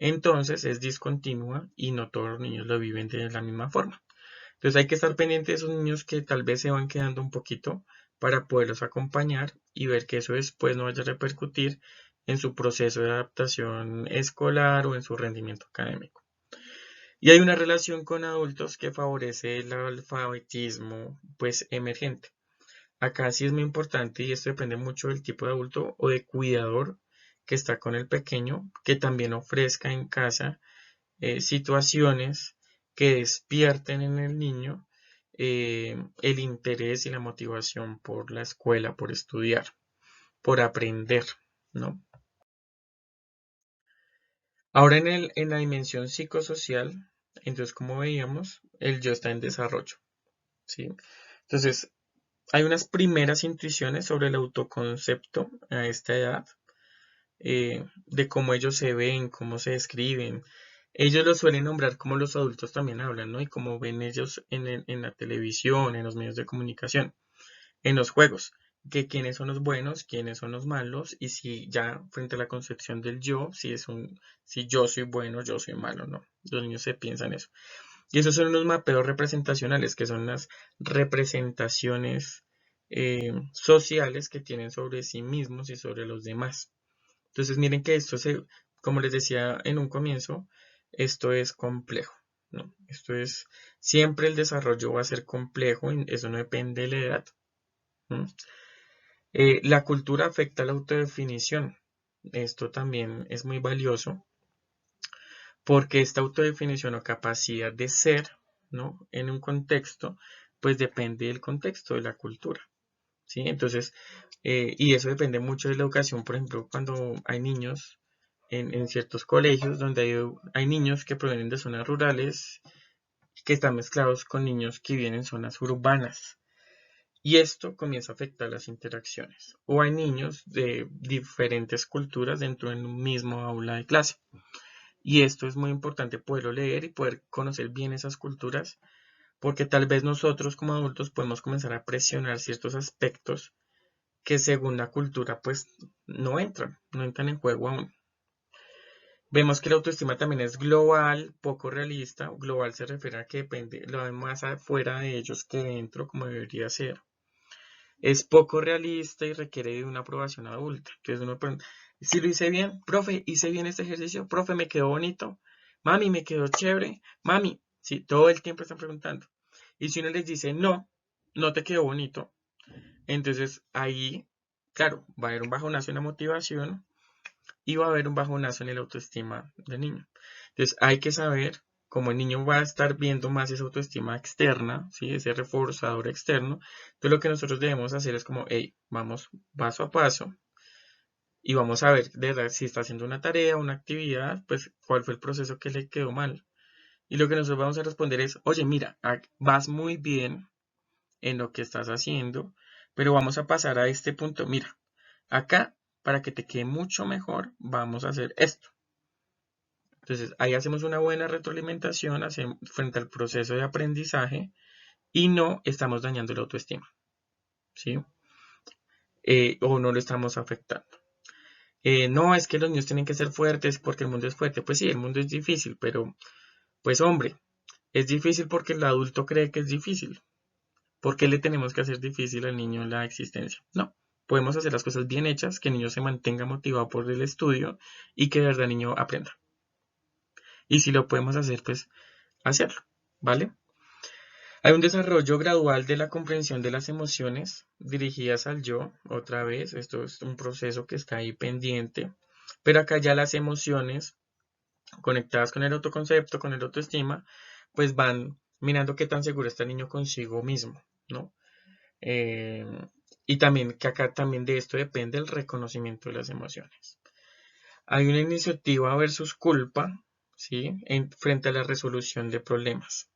A: Entonces es discontinua y no todos los niños lo viven de la misma forma. Entonces hay que estar pendiente de esos niños que tal vez se van quedando un poquito para poderlos acompañar y ver que eso después no vaya a repercutir en su proceso de adaptación escolar o en su rendimiento académico. Y hay una relación con adultos que favorece el alfabetismo pues emergente. Acá sí es muy importante y esto depende mucho del tipo de adulto o de cuidador que está con el pequeño, que también ofrezca en casa situaciones que despierten en el niño el interés y la motivación por la escuela, por estudiar, por aprender, ¿no? Ahora en la dimensión psicosocial, entonces como veíamos, el yo está en desarrollo, ¿sí? Entonces, hay unas primeras intuiciones sobre el autoconcepto a esta edad, de cómo ellos se ven, cómo se describen. Ellos lo suelen nombrar como los adultos también hablan, ¿no? Y como ven ellos en la televisión, en los medios de comunicación, en los juegos, que quiénes son los buenos, quiénes son los malos, y si ya frente a la concepción del yo, si yo soy bueno, yo soy malo, ¿no? Los niños se piensan eso. Y esos son unos mapeos representacionales, que son las representaciones sociales que tienen sobre sí mismos y sobre los demás. Entonces miren que como les decía en un comienzo, esto es complejo, ¿no? Siempre el desarrollo va a ser complejo, y eso no depende de la edad. La cultura afecta la autodefinición. Esto también es muy valioso porque esta autodefinición o capacidad de ser, ¿no? En un contexto, pues depende del contexto de la cultura, ¿sí? Entonces, y eso depende mucho de la educación. Por ejemplo, cuando hay niños en ciertos colegios donde hay niños que provienen de zonas rurales que están mezclados con niños que viven en zonas urbanas. Y esto comienza a afectar las interacciones. O hay niños de diferentes culturas dentro de un mismo aula de clase. Y esto es muy importante poderlo leer y poder conocer bien esas culturas, porque tal vez nosotros como adultos podemos comenzar a presionar ciertos aspectos que según la cultura pues no entran en juego aún. Vemos que la autoestima también es global, poco realista. Global se refiere a que depende, lo ven más afuera de ellos que dentro, como debería ser. Es poco realista y requiere de una aprobación adulta. Entonces uno pregunta, si lo hice bien, profe, hice bien este ejercicio, profe, me quedó bonito, mami, me quedó chévere, mami, sí, todo el tiempo están preguntando. Y si uno les dice, no, no te quedó bonito, entonces ahí, claro, va a haber un bajonazo en la motivación y va a haber un bajonazo en la autoestima del niño. Entonces hay que saber cómo el niño va a estar viendo más esa autoestima externa, ¿sí? Ese reforzador externo. Entonces lo que nosotros debemos hacer es como, hey, vamos paso a paso y vamos a ver de verdad si está haciendo una tarea, una actividad, pues cuál fue el proceso que le quedó mal. Y lo que nosotros vamos a responder es, oye, mira, vas muy bien en lo que estás haciendo, pero vamos a pasar a este punto. Mira, acá, para que te quede mucho mejor, vamos a hacer esto. Entonces, ahí hacemos una buena retroalimentación frente al proceso de aprendizaje y no estamos dañando la autoestima, ¿sí? O no lo estamos afectando. No, es que los niños tienen que ser fuertes porque el mundo es fuerte. Pues sí, el mundo es difícil, pero pues hombre, es difícil porque el adulto cree que es difícil. ¿Por qué le tenemos que hacer difícil al niño la existencia? No, podemos hacer las cosas bien hechas, que el niño se mantenga motivado por el estudio y que de verdad el niño aprenda. Y si lo podemos hacer, pues hacerlo. ¿vale? Hay un desarrollo gradual de la comprensión de las emociones dirigidas al yo, otra vez, esto es un proceso que está ahí pendiente, pero acá ya las emociones conectadas con el autoconcepto, con el autoestima, pues van mirando qué tan seguro está el niño consigo mismo, ¿no? Eh, y también que acá también de esto depende el reconocimiento de las emociones. Hay una iniciativa versus culpa, ¿sí? Frente a la resolución de problemas.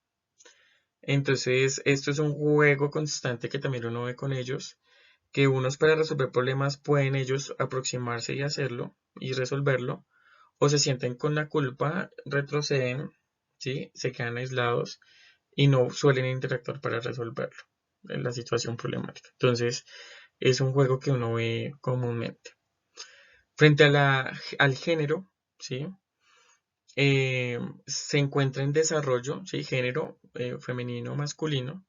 A: Entonces, esto es un juego constante que también uno ve con ellos, que unos para resolver problemas pueden ellos aproximarse y hacerlo y resolverlo, o se sienten con la culpa, retroceden, ¿sí? Se quedan aislados y no suelen interactuar para resolverlo, en la situación problemática. Entonces, es un juego que uno ve comúnmente. Frente al género, ¿sí? Se encuentra en desarrollo, ¿sí? Género femenino, masculino.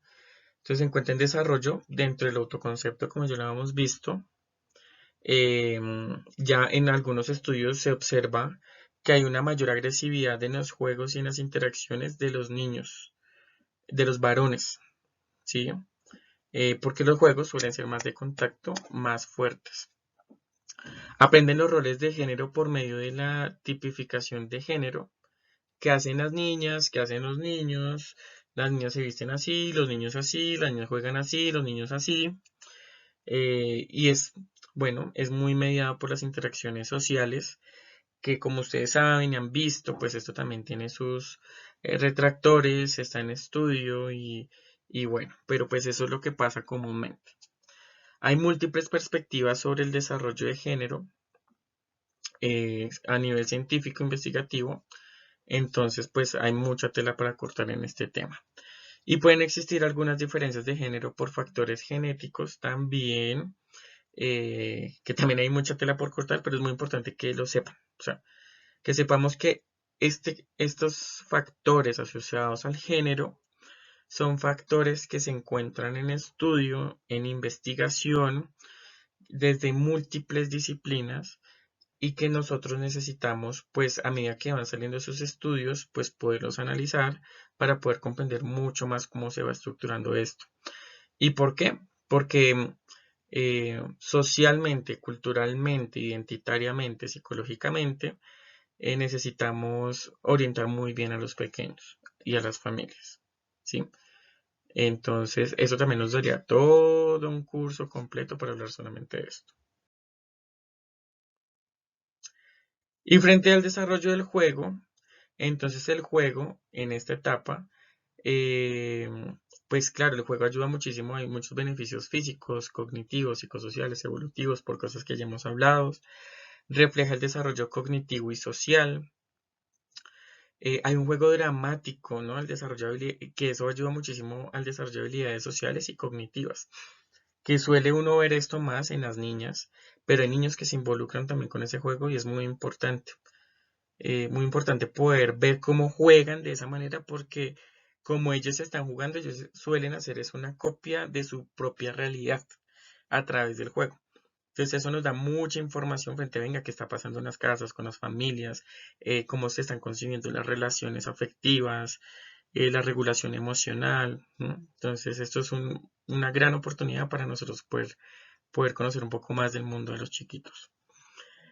A: Entonces se encuentra en desarrollo dentro del autoconcepto, como ya lo habíamos visto. Ya en algunos estudios se observa que hay una mayor agresividad en los juegos y en las interacciones de los niños, de los varones, ¿sí? Porque los juegos suelen ser más de contacto, más fuertes. Aprenden los roles de género por medio de la tipificación de género, que hacen las niñas, que hacen los niños. Las niñas se visten así, los niños así, las niñas juegan así, los niños así. Y bueno, es muy mediado por las interacciones sociales, que como ustedes saben y han visto, pues esto también tiene sus retractores, está en estudio y bueno, pero pues eso es lo que pasa comúnmente. Hay múltiples perspectivas sobre el desarrollo de género a nivel científico investigativo, entonces pues hay mucha tela para cortar en este tema. Y pueden existir algunas diferencias de género por factores genéticos también, que también hay mucha tela por cortar, pero es muy importante que lo sepan. O sea, que sepamos que estos factores asociados al género son factores que se encuentran en estudio, en investigación, desde múltiples disciplinas y que nosotros necesitamos, pues a medida que van saliendo esos estudios, pues poderlos analizar para poder comprender mucho más cómo se va estructurando esto. ¿Y por qué? Porque socialmente, culturalmente, identitariamente, psicológicamente, necesitamos orientar muy bien a los pequeños y a las familias, ¿sí? Entonces, eso también nos daría todo un curso completo para hablar solamente de esto. Y frente al desarrollo del juego, entonces el juego en esta etapa, eh, pues claro, el juego ayuda muchísimo, hay muchos beneficios físicos, cognitivos, psicosociales, evolutivos, por cosas que ya hemos hablado, refleja el desarrollo cognitivo y social. Hay un juego dramático, ¿no? Que eso ayuda muchísimo al desarrollo de habilidades sociales y cognitivas, que suele uno ver esto más en las niñas, pero hay niños que se involucran también con ese juego y es muy importante poder ver cómo juegan de esa manera porque como ellos están jugando, ellos suelen hacer es una copia de su propia realidad a través del juego. Entonces eso nos da mucha información frente a venga qué está pasando en las casas, con las familias, cómo se están concibiendo las relaciones afectivas, la regulación emocional, ¿no? Entonces esto es una gran oportunidad para nosotros poder conocer un poco más del mundo de los chiquitos.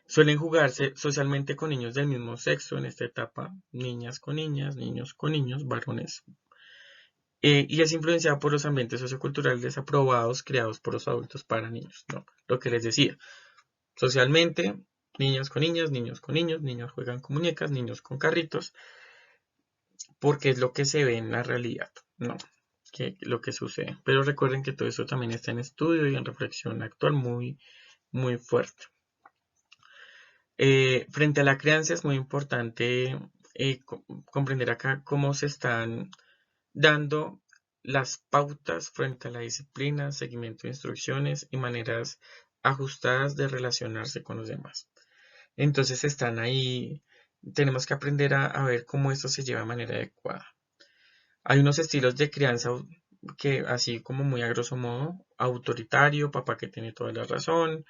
A: Suelen jugarse socialmente con niños del mismo sexo en esta etapa, niñas con niñas, niños con niños, varones, y es influenciado por los ambientes socioculturales aprobados creados por los adultos para niños, ¿no? Lo que les decía, socialmente, niñas con niñas, niños con niños, niños juegan con muñecas, niños con carritos, porque es lo que se ve en la realidad, ¿no? Lo que sucede. Pero recuerden que todo eso también está en estudio y en reflexión actual muy, muy fuerte. Frente a la crianza es muy importante comprender acá cómo se están dando las pautas frente a la disciplina, seguimiento de instrucciones y maneras ajustadas de relacionarse con los demás. Entonces están ahí, tenemos que aprender a ver cómo esto se lleva de manera adecuada. Hay unos estilos de crianza que así como muy a grosso modo, autoritario, papá que tiene toda la razón,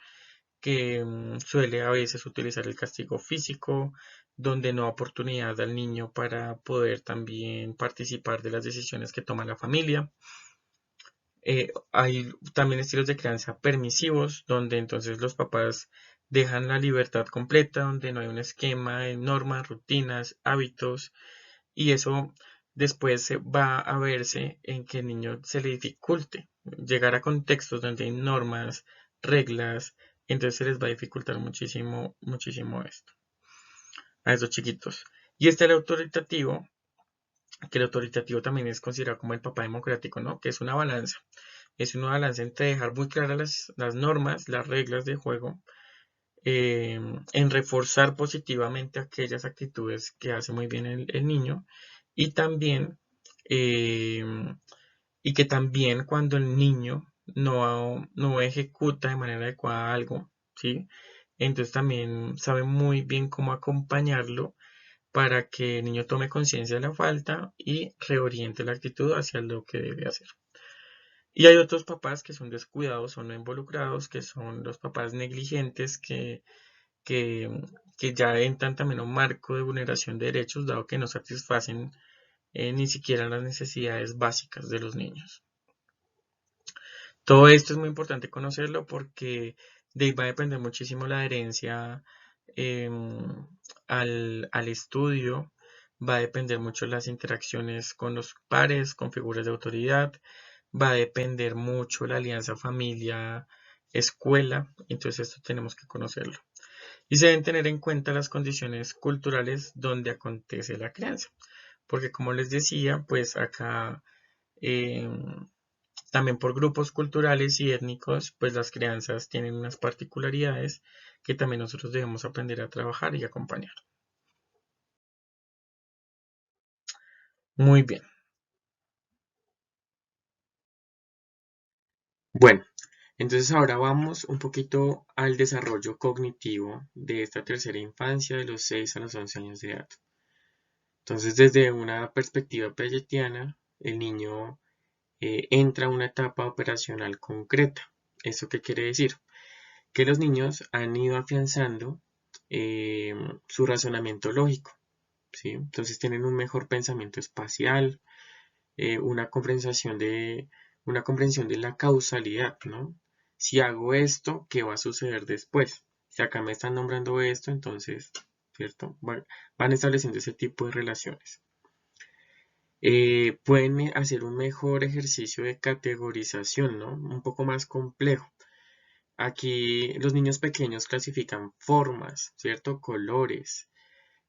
A: que suele a veces utilizar el castigo físico, donde no da oportunidad al niño para poder también participar de las decisiones que toma la familia. Hay también estilos de crianza permisivos, donde entonces los papás dejan la libertad completa, donde no hay un esquema de normas, rutinas, hábitos, y eso después va a verse en que el niño se le dificulte llegar a contextos donde hay normas, reglas, entonces se les va a dificultar muchísimo, muchísimo esto a esos chiquitos. Y está el autoritativo, que el autoritativo también es considerado como el papá democrático, ¿no? Que es una balanza. Es una balanza entre dejar muy claras las normas, las reglas de juego, en reforzar positivamente aquellas actitudes que hace muy bien el niño y también eh, y que también cuando el niño no ejecuta de manera adecuada algo, ¿sí? Entonces también sabe muy bien cómo acompañarlo para que el niño tome conciencia de la falta y reoriente la actitud hacia lo que debe hacer. Y hay otros papás que son descuidados o no involucrados, que son los papás negligentes que, que ya entran también a un marco de vulneración de derechos, dado que no satisfacen ni siquiera las necesidades básicas de los niños. Todo esto es muy importante conocerlo porque de ahí va a depender muchísimo la adherencia al estudio, va a depender mucho las interacciones con los pares, con figuras de autoridad, va a depender mucho la alianza familia-escuela, entonces esto tenemos que conocerlo. Y se deben tener en cuenta las condiciones culturales donde acontece la crianza, porque como les decía, pues acá también por grupos culturales y étnicos, pues las crianzas tienen unas particularidades que también nosotros debemos aprender a trabajar y acompañar. Muy bien. Bueno, entonces ahora vamos un poquito al desarrollo cognitivo de esta tercera infancia de los 6 a los 11 años de edad. Entonces, desde una perspectiva piagetiana, el niño entra a una etapa operacional concreta. ¿Eso qué quiere decir? Que los niños han ido afianzando eh, su razonamiento lógico, ¿sí? Entonces tienen un mejor pensamiento espacial, una comprensión de la causalidad, ¿no? Si hago esto, ¿qué va a suceder después? Si acá me están nombrando esto, entonces, ¿cierto? Van estableciendo ese tipo de relaciones. Pueden hacer un mejor ejercicio de categorización, ¿no? Un poco más complejo. Aquí los niños pequeños clasifican formas, ¿cierto? Colores.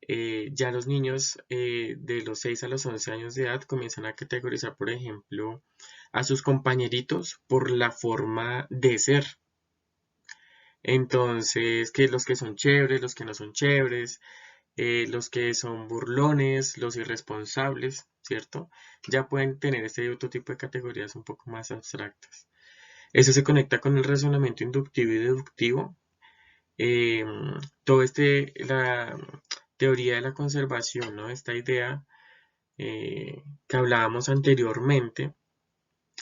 A: Ya los niños de los 6 a los 11 años de edad comienzan a categorizar, por ejemplo, a sus compañeritos por la forma de ser. Entonces, que los que son chéveres, los que no son chéveres, los que son burlones, los irresponsables, ¿cierto? Ya pueden tener este otro tipo de categorías un poco más abstractas. Eso se conecta con el razonamiento inductivo y deductivo. Eh, la teoría de la conservación, ¿no? Esta idea que hablábamos anteriormente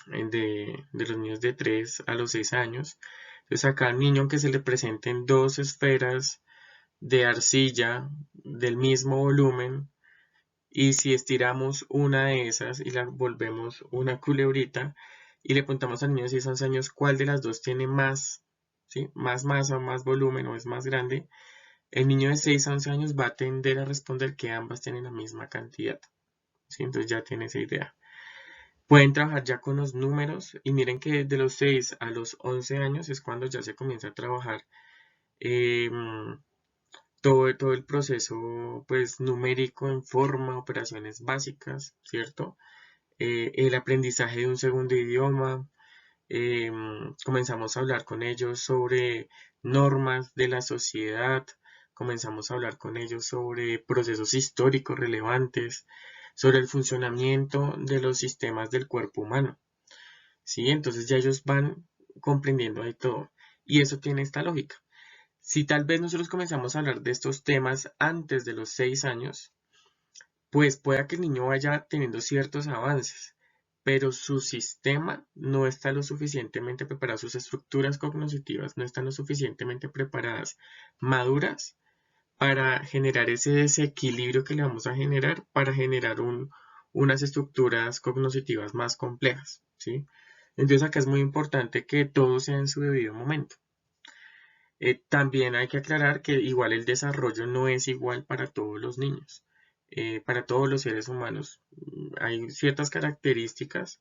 A: de los niños de 3 a los 6 años. Entonces acá al niño que se le presenten dos esferas de arcilla del mismo volumen y si estiramos una de esas y la volvemos una culebrita y le preguntamos al niño de 6 a 11 años cuál de las dos tiene más, ¿sí? Más masa, más volumen o es más grande, el niño de 6 a 11 años va a tender a responder que ambas tienen la misma cantidad, ¿sí? Entonces ya tiene esa idea. Pueden trabajar ya con los números y miren que de los 6 a los 11 años es cuando ya se comienza a trabajar em, todo el proceso pues numérico en forma, operaciones básicas, ¿cierto? El aprendizaje de un segundo idioma, comenzamos a hablar con ellos sobre normas de la sociedad, comenzamos a hablar con ellos sobre procesos históricos relevantes, sobre el funcionamiento de los sistemas del cuerpo humano, ¿sí? Entonces ya ellos van comprendiendo ahí todo. Y eso tiene esta lógica. Si tal vez nosotros comenzamos a hablar de estos temas antes de los 6 años, pues pueda que el niño vaya teniendo ciertos avances, pero su sistema no está lo suficientemente preparado, sus estructuras cognitivas no están lo suficientemente preparadas, maduras, para generar ese desequilibrio que le vamos a generar, para generar unas estructuras cognitivas más complejas, ¿sí? Entonces acá es muy importante que todo sea en su debido momento. También hay que aclarar que igual el desarrollo no es igual para todos los niños, para todos los seres humanos. Hay ciertas características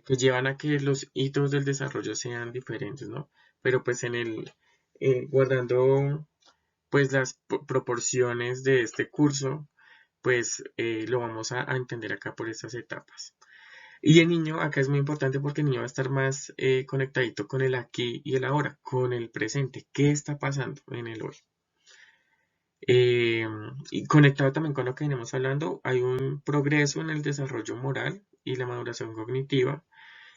A: que llevan a que los hitos del desarrollo sean diferentes, ¿no? Pero pues guardando pues las proporciones de este curso, pues lo vamos a entender acá por estas etapas. Y el niño, acá es muy importante porque el niño va a estar más conectadito con el aquí y el ahora, con el presente. ¿Qué está pasando en el hoy? Eh, y conectado también con lo que venimos hablando, hay un progreso en el desarrollo moral y la maduración cognitiva.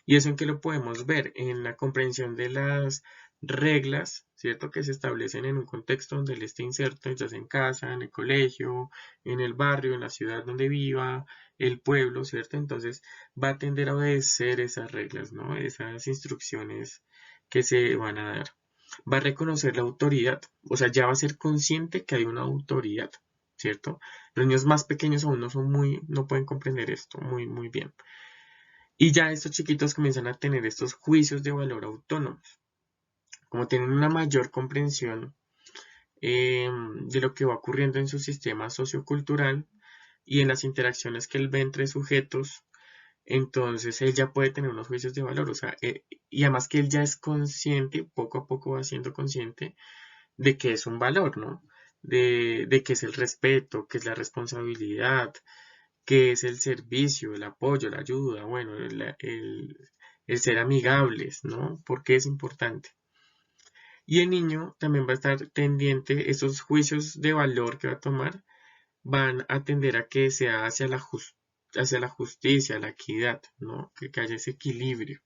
A: ¿Y eso en qué lo podemos ver? En la comprensión de las reglas, ¿cierto? Que se establecen en un contexto donde él esté inserto, ya sea en casa, en el colegio, en el barrio, en la ciudad donde viva, el pueblo, ¿cierto? Entonces va a tender a obedecer esas reglas, ¿no? Esas instrucciones que se van a dar. Va a reconocer la autoridad, o sea, ya va a ser consciente que hay una autoridad, ¿cierto? Los niños más pequeños aún no pueden comprender esto muy bien. Y ya estos chiquitos comienzan a tener estos juicios de valor autónomos. Como tienen una mayor comprensión de lo que va ocurriendo en su sistema sociocultural y en las interacciones que él ve entre sujetos, entonces él ya puede tener unos juicios de valor. O sea, y además que él ya es consciente, poco a poco va siendo consciente de que es un valor, ¿no? De que es el respeto, que es la responsabilidad, que es el servicio, el apoyo, la ayuda, bueno, el ser amigables, ¿no? Porque es importante. Y el niño también va a estar tendiente, esos juicios de valor que va a tomar van a tender a que sea hacia la justicia, la equidad, ¿no? Que haya ese equilibrio.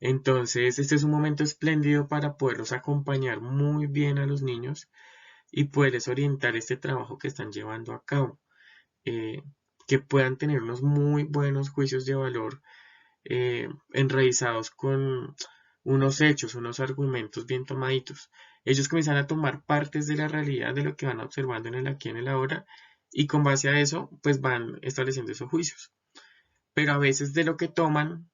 A: Entonces, este es un momento espléndido para poderlos acompañar muy bien a los niños y poderles orientar este trabajo que están llevando a cabo. eh, que puedan tener unos muy buenos juicios de valor enraizados con unos hechos, unos argumentos bien tomaditos. Ellos comienzan a tomar partes de la realidad de lo que van observando en el aquí y en el ahora y con base a eso pues van estableciendo esos juicios. Pero a veces de lo que toman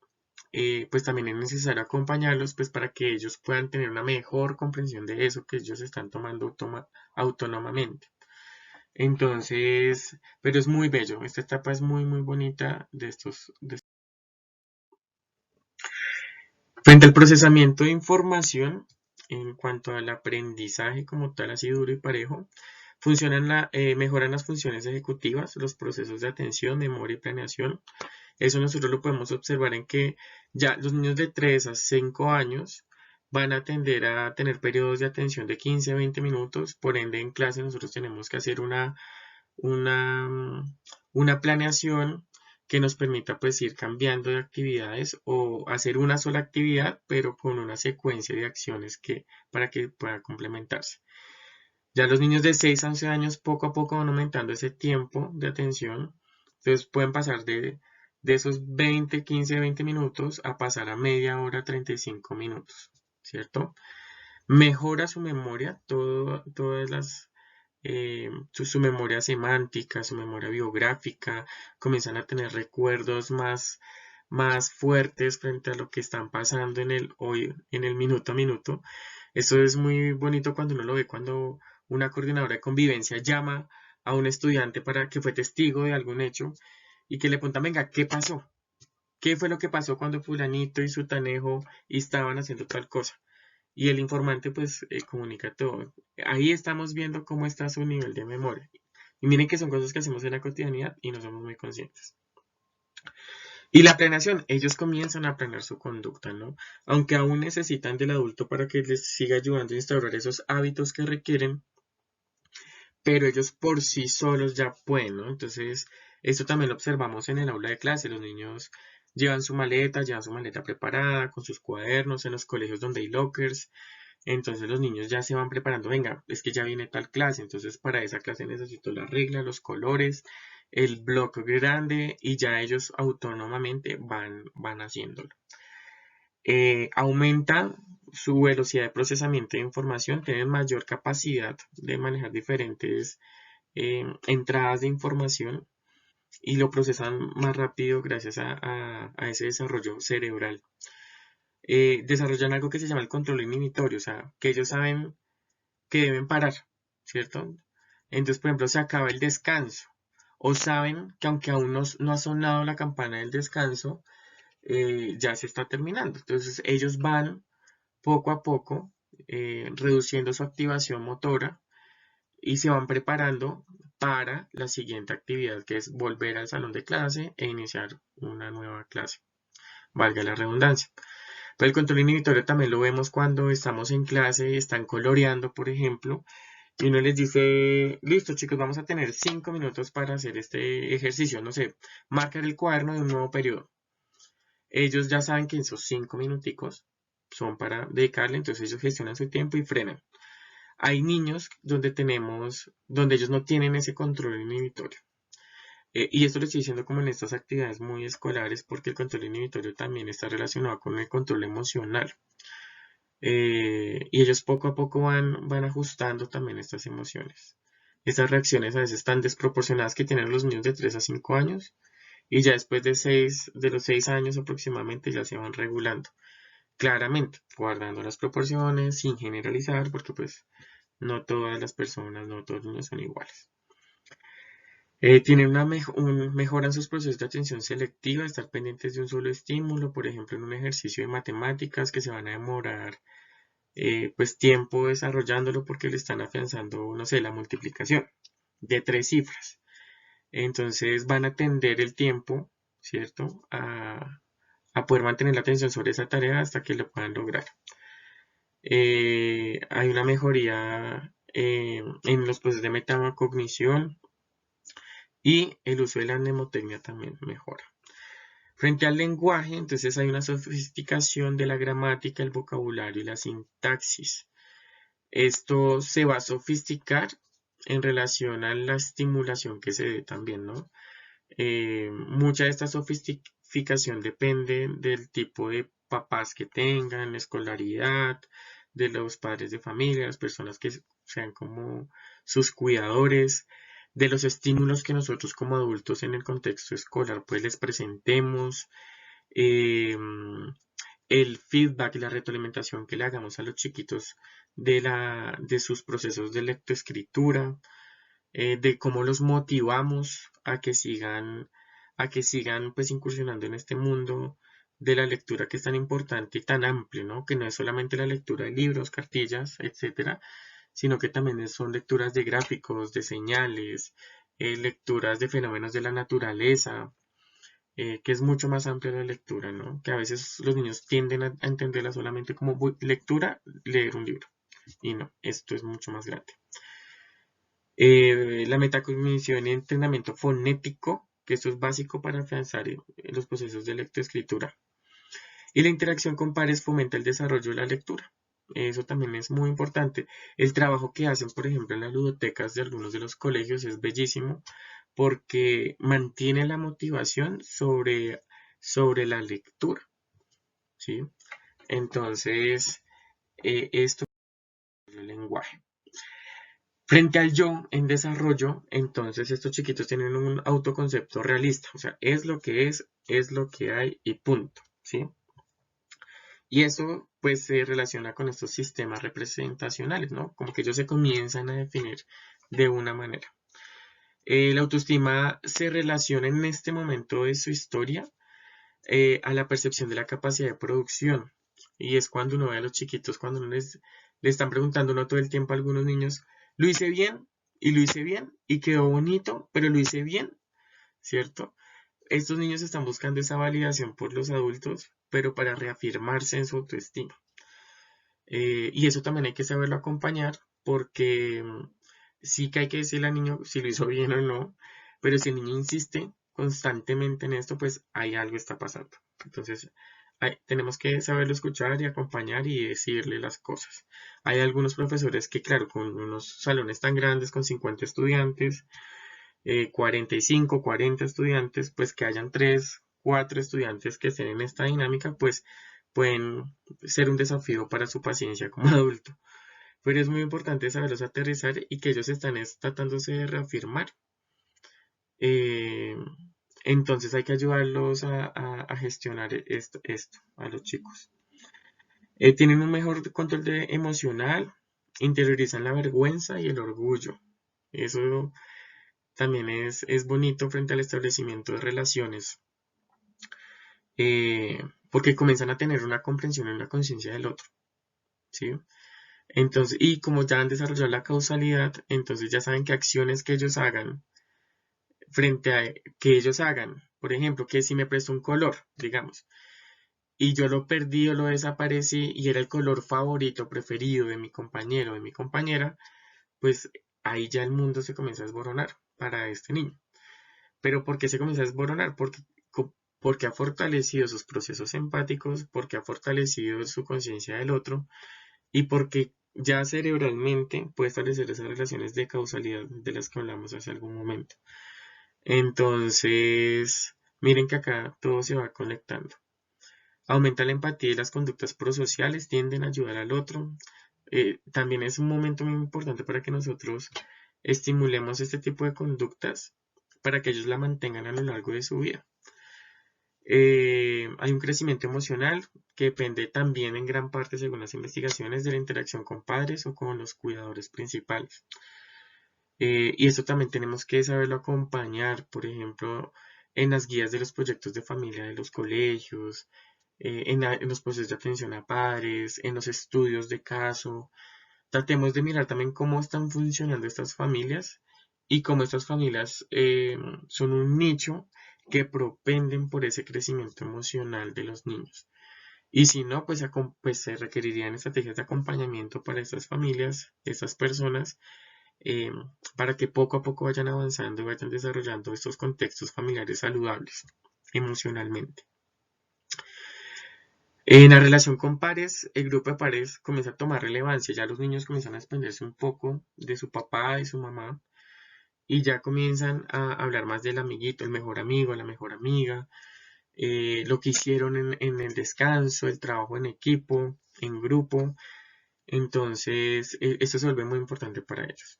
A: pues también es necesario acompañarlos pues para que ellos puedan tener una mejor comprensión de eso que ellos están tomando autónomamente. Entonces, pero es muy bello, esta etapa es muy bonita frente al procesamiento de información, en cuanto al aprendizaje como tal, así duro y parejo, mejoran las funciones ejecutivas, los procesos de atención, memoria y planeación. Eso nosotros lo podemos observar en que ya los niños de 3 a 5 años van a tender a tener periodos de atención de 15 a 20 minutos, por ende en clase nosotros tenemos que hacer una, una planeación que nos permita pues ir cambiando de actividades o hacer una sola actividad pero con una secuencia de acciones para que pueda complementarse. Ya los niños de 6 a 11 años poco a poco van aumentando ese tiempo de atención, entonces pueden pasar de esos 20 minutos a pasar a media hora, 35 minutos, ¿cierto? Mejora su memoria, todas su memoria semántica, su memoria biográfica, comienzan a tener recuerdos más fuertes frente a lo que están pasando en el hoy, en el minuto a minuto. Eso es muy bonito cuando uno lo ve, cuando una coordinadora de convivencia llama a un estudiante para que fue testigo de algún hecho y que le pregunta, venga, ¿qué pasó? ¿Qué fue lo que pasó cuando fulanito y sutanejo estaban haciendo tal cosa? Y el informante pues comunica todo. Ahí estamos viendo cómo está su nivel de memoria. Y miren que son cosas que hacemos en la cotidianidad y no somos muy conscientes. Y la planeación, ellos comienzan a planear su conducta, ¿no? Aunque aún necesitan del adulto para que les siga ayudando a instaurar esos hábitos que requieren, pero ellos por sí solos ya pueden, ¿no? Entonces, esto también lo observamos en el aula de clase. Los niños llevan su maleta preparada con sus cuadernos en los colegios donde hay lockers. Entonces los niños ya se van preparando, venga, es que ya viene tal clase, entonces para esa clase necesito la regla, los colores, el bloque grande y ya ellos autónomamente van haciéndolo. Aumenta su velocidad de procesamiento de información, tienen mayor capacidad de manejar diferentes entradas de información y lo procesan más rápido gracias a ese desarrollo cerebral. Desarrollan algo que se llama el control inhibitorio, o sea, que ellos saben que deben parar, ¿cierto? Entonces, por ejemplo, se acaba el descanso, o saben que aunque aún no ha sonado la campana del descanso, ya se está terminando. Entonces, ellos van poco a poco reduciendo su activación motora y se van preparando para la siguiente actividad, que es volver al salón de clase e iniciar una nueva clase, valga la redundancia. Pero el control inhibitorio también lo vemos cuando estamos en clase y están coloreando, por ejemplo, y uno les dice, listo chicos, vamos a tener 5 minutos para hacer este ejercicio, no sé, marcar el cuaderno de un nuevo periodo. Ellos ya saben que esos 5 minuticos son para dedicarle, entonces ellos gestionan su tiempo y frenan. Hay niños donde ellos no tienen ese control inhibitorio. Y esto lo estoy diciendo como en estas actividades muy escolares porque el control inhibitorio también está relacionado con el control emocional. Y ellos poco a poco van ajustando también estas emociones. Estas reacciones a veces están desproporcionadas que tienen los niños de 3 a 5 años y ya después de los 6 años aproximadamente ya se van regulando. Claramente, guardando las proporciones, sin generalizar, porque pues no todas las personas, no todos los niños son iguales. Tienen mejoran sus procesos de atención selectiva, estar pendientes de un solo estímulo, por ejemplo, en un ejercicio de matemáticas que se van a demorar pues tiempo desarrollándolo porque le están afianzando, no sé, la multiplicación de 3 cifras. Entonces van a tender el tiempo, ¿cierto? A poder mantener la atención sobre esa tarea hasta que lo puedan lograr. Hay una mejoría en los procesos de metacognición y el uso de la mnemotecnia también mejora. Frente al lenguaje, entonces hay una sofisticación de la gramática, el vocabulario y la sintaxis. Esto se va a sofisticar en relación a la estimulación que se dé también, ¿no? Mucha de esta sofisticación depende del tipo de papás que tengan, la escolaridad, de los padres de familia, las personas que sean como sus cuidadores, de los estímulos que nosotros como adultos en el contexto escolar pues les presentemos, eh, el feedback y la retroalimentación que le hagamos a los chiquitos de sus procesos de lectoescritura, de cómo los motivamos a que sigan pues incursionando en este mundo de la lectura que es tan importante y tan amplio, ¿no? Que no es solamente la lectura de libros, cartillas, etcétera, sino que también son lecturas de gráficos, de señales, lecturas de fenómenos de la naturaleza, que es mucho más amplia la lectura, ¿no? Que a veces los niños tienden a entenderla solamente como lectura, leer un libro, y no, esto es mucho más grande. La metacognición y entrenamiento fonético, que esto es básico para afianzar los procesos de lectoescritura. Y la interacción con pares fomenta el desarrollo de la lectura. Eso también es muy importante. El trabajo que hacen, por ejemplo, en las ludotecas de algunos de los colegios es bellísimo porque mantiene la motivación sobre la lectura, ¿sí? Entonces, esto es el lenguaje. Frente al yo en desarrollo, entonces estos chiquitos tienen un autoconcepto realista, o sea, es lo que hay y punto, ¿sí? Y eso pues se relaciona con estos sistemas representacionales, ¿no? Como que ellos se comienzan a definir de una manera. La autoestima se relaciona en este momento de su historia a la percepción de la capacidad de producción. Y es cuando uno ve a los chiquitos, cuando uno le están preguntando uno todo el tiempo a algunos niños, ¿lo hice bien? Y lo hice bien, y quedó bonito, pero lo hice bien, ¿cierto? Estos niños están buscando esa validación por los adultos, pero para reafirmarse en su autoestima. Y eso también hay que saberlo acompañar, porque sí que hay que decirle al niño si lo hizo bien o no, pero si el niño insiste constantemente en esto, pues ahí algo está pasando. Entonces, tenemos que saberlo escuchar y acompañar y decirle las cosas. Hay algunos profesores que, claro, con unos salones tan grandes, con 50 estudiantes, 45, 40 estudiantes, pues que hayan 3, 4 estudiantes que estén en esta dinámica, pues pueden ser un desafío para su paciencia como adulto. Pero es muy importante saberlos aterrizar y que ellos están tratándose de reafirmar. Eh, entonces hay que ayudarlos a gestionar esto, a los chicos. Tienen un mejor control emocional, interiorizan la vergüenza y el orgullo. Eso también es bonito frente al establecimiento de relaciones, porque comienzan a tener una comprensión y una conciencia del otro, ¿sí? Entonces, y como ya han desarrollado la causalidad, entonces ya saben que acciones que ellos hagan frente a que ellos hagan, por ejemplo, que si me presto un color, digamos, y yo lo perdí o lo desaparecí y era el color favorito, preferido de mi compañero o de mi compañera, pues ahí ya el mundo se comienza a desboronar para este niño. ¿Pero por qué se comienza a desboronar? Porque ha fortalecido sus procesos empáticos, porque ha fortalecido su conciencia del otro y porque ya cerebralmente puede establecer esas relaciones de causalidad de las que hablamos hace algún momento. Entonces, miren que acá todo se va conectando. Aumenta la empatía y las conductas prosociales tienden a ayudar al otro. También es un momento muy importante para que nosotros estimulemos este tipo de conductas para que ellos la mantengan a lo largo de su vida. Hay un crecimiento emocional que depende también en gran parte, según las investigaciones, de la interacción con padres o con los cuidadores principales. Y esto también tenemos que saberlo acompañar, por ejemplo, en las guías de los proyectos de familia de los colegios, en los procesos de atención a padres, en los estudios de caso. Tratemos de mirar también cómo están funcionando estas familias y cómo estas familias son un nicho que propenden por ese crecimiento emocional de los niños. Y si no, pues se requerirían estrategias de acompañamiento para estas familias, estas personas, eh, para que poco a poco vayan avanzando y vayan desarrollando estos contextos familiares saludables emocionalmente. En la relación con pares, el grupo de pares comienza a tomar relevancia, ya los niños comienzan a desprenderse un poco de su papá, de su mamá, y ya comienzan a hablar más del amiguito, el mejor amigo, la mejor amiga, lo que hicieron en el descanso, el trabajo en equipo, en grupo. Entonces, esto se vuelve muy importante para ellos.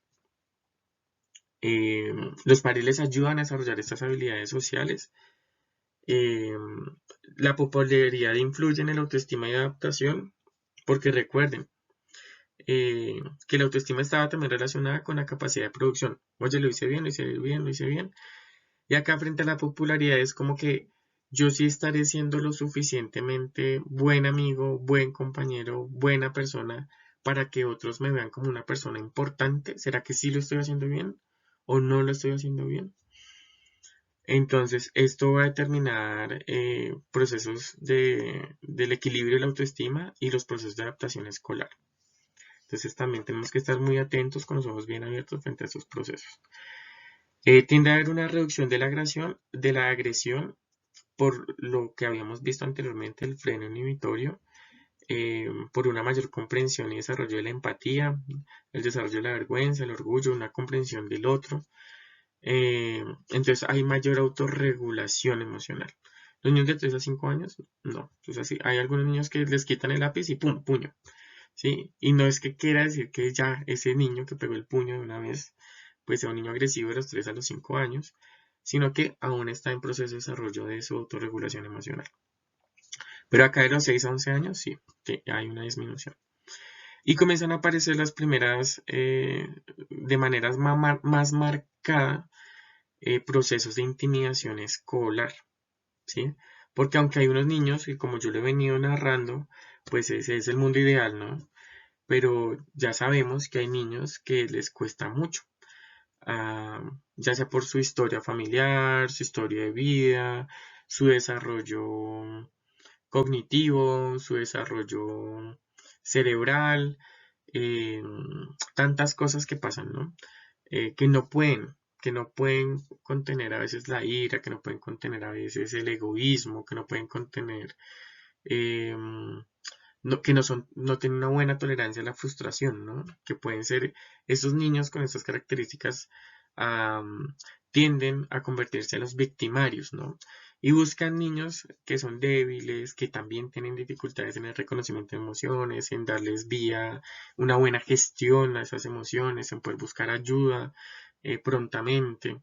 A: Eh, los pares les ayudan a desarrollar estas habilidades sociales. Eh, la popularidad influye en el autoestima y adaptación, porque recuerden que la autoestima estaba también relacionada con la capacidad de producción. Oye, lo hice bien, lo hice bien, lo hice bien. Y acá frente a la popularidad es como que yo sí estaré siendo lo suficientemente buen amigo, buen compañero, buena persona para que otros me vean como una persona importante. ¿Será que sí lo estoy haciendo bien o no lo estoy haciendo bien? Entonces, esto va a determinar procesos del equilibrio de la autoestima y los procesos de adaptación escolar. Entonces, también tenemos que estar muy atentos con los ojos bien abiertos frente a estos procesos. Tiende a haber una reducción de la agresión por lo que habíamos visto anteriormente, el freno inhibitorio, por una mayor comprensión y desarrollo de la empatía, el desarrollo de la vergüenza, el orgullo, una comprensión del otro. Entonces hay mayor autorregulación emocional. Los niños de 3 a 5 años, no. Entonces así, hay algunos niños que les quitan el lápiz y ¡pum! Puño. ¿Sí? Y no es que quiera decir que ya ese niño que pegó el puño de una vez, pues sea un niño agresivo de los 3 a los 5 años, sino que aún está en proceso de desarrollo de su autorregulación emocional. Pero acá de los 6 a 11 años, sí, que hay una disminución. Y comienzan a aparecer las primeras, de maneras más marcada, procesos de intimidación escolar, ¿sí? Porque aunque hay unos niños, y como yo lo he venido narrando, pues ese es el mundo ideal, ¿no? Pero ya sabemos que hay niños que les cuesta mucho, ya sea por su historia familiar, su historia de vida, su desarrollo cognitivo, su desarrollo cerebral, eh, tantas cosas que pasan, ¿no? Que no pueden contener a veces la ira, que no pueden contener a veces el egoísmo, que no pueden contener, eh, que no tienen una buena tolerancia a la frustración, ¿no? Que pueden ser esos niños con estas características, tienden a convertirse en los victimarios, ¿no? Y buscan niños que son débiles, que también tienen dificultades en el reconocimiento de emociones, en darles vía, una buena gestión a esas emociones, en poder buscar ayuda prontamente,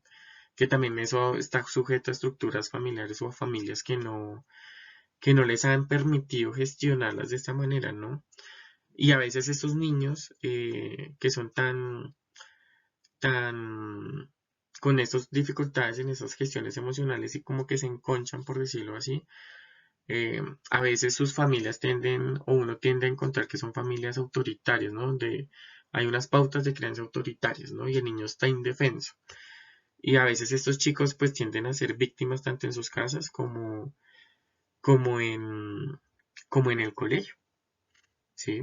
A: que también eso está sujeto a estructuras familiares o a familias que no les han permitido gestionarlas de esta manera, ¿no? Y a veces estos niños que son tan con estas dificultades en esas gestiones emocionales y como que se enconchan, por decirlo así, eh, a veces sus familias tienden o uno tiende a encontrar que son familias autoritarias, ¿no? Donde hay unas pautas de crianza autoritarias, ¿no? Y el niño está indefenso. Y a veces estos chicos pues tienden a ser víctimas tanto en sus casas como en, como en el colegio, ¿sí?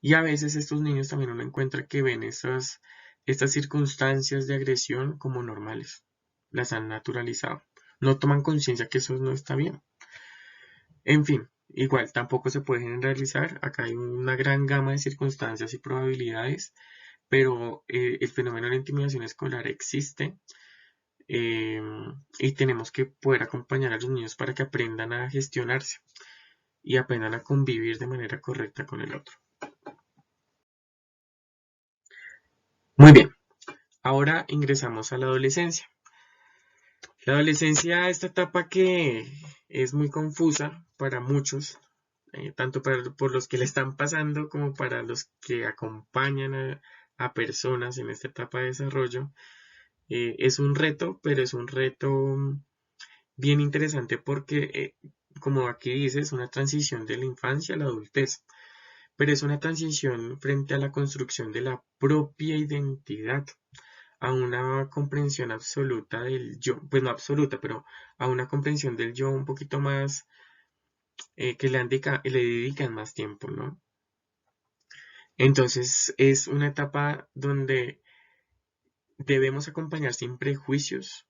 A: Y a veces estos niños también uno encuentra que ven estas circunstancias de agresión como normales. Las han naturalizado. No toman conciencia que eso no está bien. En fin, igual tampoco se puede generalizar. Acá hay una gran gama de circunstancias y probabilidades, pero el fenómeno de la intimidación escolar existe eh, y tenemos que poder acompañar a los niños para que aprendan a gestionarse y aprendan a convivir de manera correcta con el otro. Muy bien, ahora ingresamos a la adolescencia. La adolescencia, esta etapa que es muy confusa para muchos, tanto por los que le están pasando como para los que acompañan a personas en esta etapa de desarrollo. Es un reto, pero es un reto bien interesante porque, como aquí dice, es una transición de la infancia a la adultez, pero es una transición frente a la construcción de la propia identidad, a una comprensión absoluta del yo, pues no absoluta, pero a una comprensión del yo un poquito más que le dedican más tiempo, ¿no? Entonces es una etapa donde debemos acompañar sin prejuicios,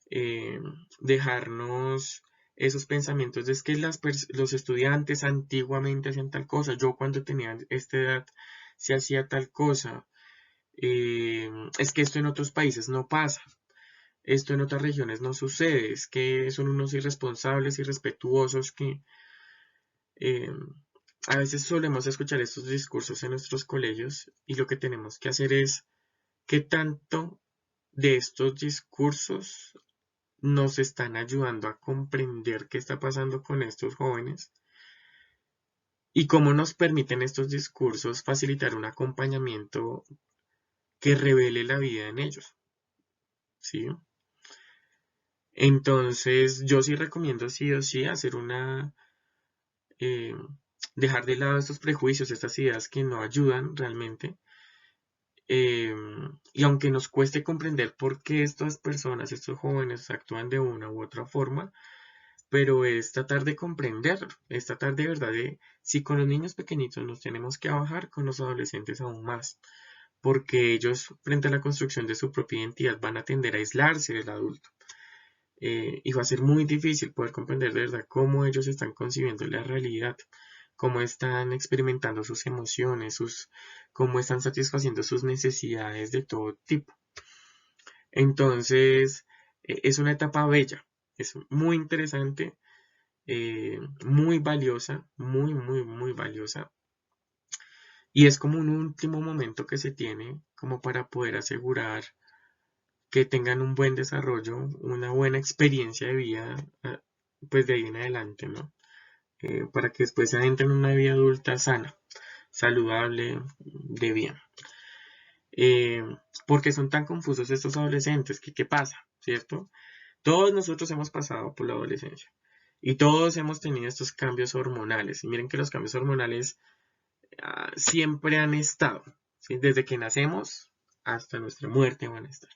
A: eh, dejarnos esos pensamientos de es que los estudiantes antiguamente hacían tal cosa, yo cuando tenía esta edad se hacía tal cosa, es que esto en otros países no pasa. Esto en otras regiones no sucede, es que son unos irresponsables, irrespetuosos que eh, a veces solemos escuchar estos discursos en nuestros colegios y lo que tenemos que hacer es qué tanto de estos discursos nos están ayudando a comprender qué está pasando con estos jóvenes y cómo nos permiten estos discursos facilitar un acompañamiento que revele la vida en ellos, ¿sí? Entonces, yo sí recomiendo sí o sí hacer eh, dejar de lado estos prejuicios, estas ideas que no ayudan realmente. eh, y aunque nos cueste comprender por qué estas personas, estos jóvenes actúan de una u otra forma, pero es tratar de comprender, es tratar de verdad de, si con los niños pequeñitos nos tenemos que bajar, con los adolescentes aún más, porque ellos frente a la construcción de su propia identidad van a tender a aislarse del adulto. Y va a ser muy difícil poder comprender de verdad cómo ellos están concibiendo la realidad, cómo están experimentando sus emociones, cómo están satisfaciendo sus necesidades de todo tipo. Entonces, es una etapa bella, es muy interesante, muy valiosa, muy valiosa. Y es como un último momento que se tiene como para poder asegurar que tengan un buen desarrollo, una buena experiencia de vida, pues de ahí en adelante, ¿no? Para que después se adentren en una vida adulta sana, saludable, de bien. Eh, porque son tan confusos estos adolescentes, que qué pasa, ¿cierto? Todos nosotros hemos pasado por la adolescencia y todos hemos tenido estos cambios hormonales. Y miren que los cambios hormonales siempre han estado, ¿sí? Desde que nacemos hasta nuestra muerte van a estar.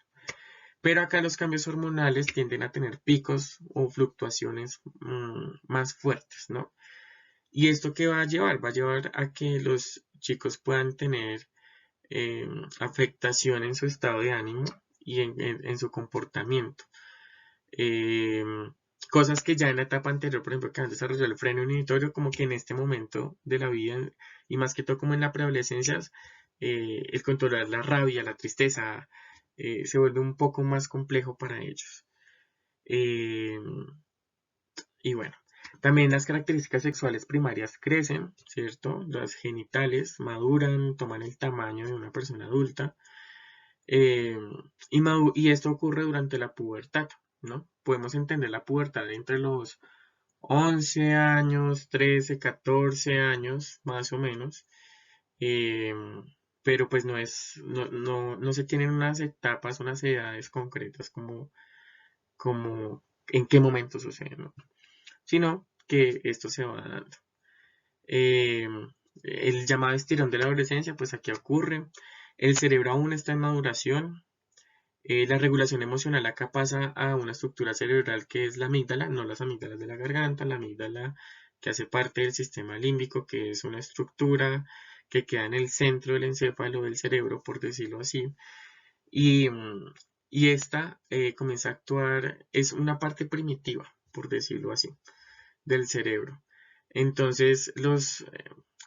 A: Pero acá los cambios hormonales tienden a tener picos o fluctuaciones más fuertes, ¿no? ¿Y esto qué va a llevar? Va a llevar a que los chicos puedan tener afectación en su estado de ánimo y en su comportamiento. Eh, Cosas que ya en la etapa anterior, por ejemplo, que han desarrollado el freno inhibitorio, como que en este momento de la vida, y más que todo como en la preadolescencia, el controlar la rabia, la tristeza, se vuelve un poco más complejo para ellos. Eh, y bueno, también las características sexuales primarias crecen, ¿cierto? Las genitales maduran, toman el tamaño de una persona adulta. eh, y esto ocurre durante la pubertad, ¿no? Podemos entender la pubertad entre los 11 años, 13, 14 años, más o menos. eh, pero pues no se tienen unas etapas, unas edades concretas como en qué momento sucede, ¿no? Sino que esto se va dando. Eh, el llamado estirón de la adolescencia, pues aquí ocurre. El cerebro aún está en maduración. La regulación emocional acá pasa a una estructura cerebral que es la amígdala, no las amígdalas de la garganta, la amígdala que hace parte del sistema límbico, que es una estructura que queda en el centro del encéfalo del cerebro, por decirlo así. Y, y esta comienza a actuar, es una parte primitiva, por decirlo así, del cerebro. Entonces,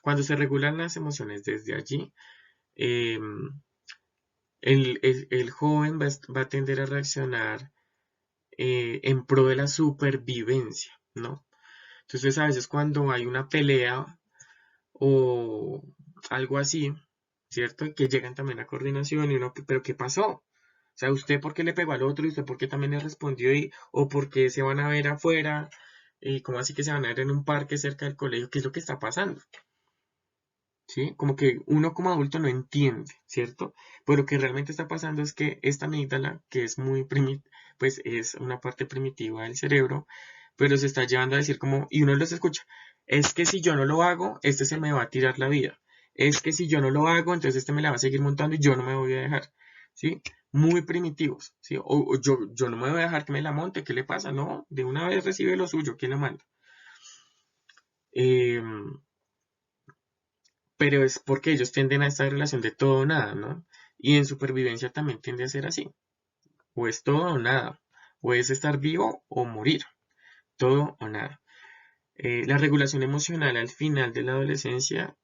A: cuando se regulan las emociones desde allí, eh, el joven va a tender a reaccionar en pro de la supervivencia, ¿no? Entonces, a veces cuando hay una pelea o algo así, ¿cierto? Que llegan también a coordinación y uno, pero ¿qué pasó? O sea, ¿usted por qué le pegó al otro y usted por qué también le respondió o por qué se van a ver afuera? ¿Y cómo así que se van a ver en un parque cerca del colegio? ¿Qué es lo que está pasando? ¿Sí? Como que uno como adulto no entiende, ¿cierto? Pero lo que realmente está pasando es que esta amígdala, que es pues es una parte primitiva del cerebro, pero se está llevando a decir como, y uno los escucha, es que si yo no lo hago, este se me va a tirar la vida. Es que si yo no lo hago, entonces este me la va a seguir montando y yo no me voy a dejar, ¿sí? Muy primitivos, ¿sí? O yo no me voy a dejar que me la monte, ¿qué le pasa? No, de una vez recibe lo suyo, ¿quién la manda? Eh, pero es porque ellos tienden a esta relación de todo o nada, ¿no? Y en supervivencia también tiende a ser así, o es todo o nada, o es estar vivo o morir, todo o nada. La regulación emocional al final de la adolescencia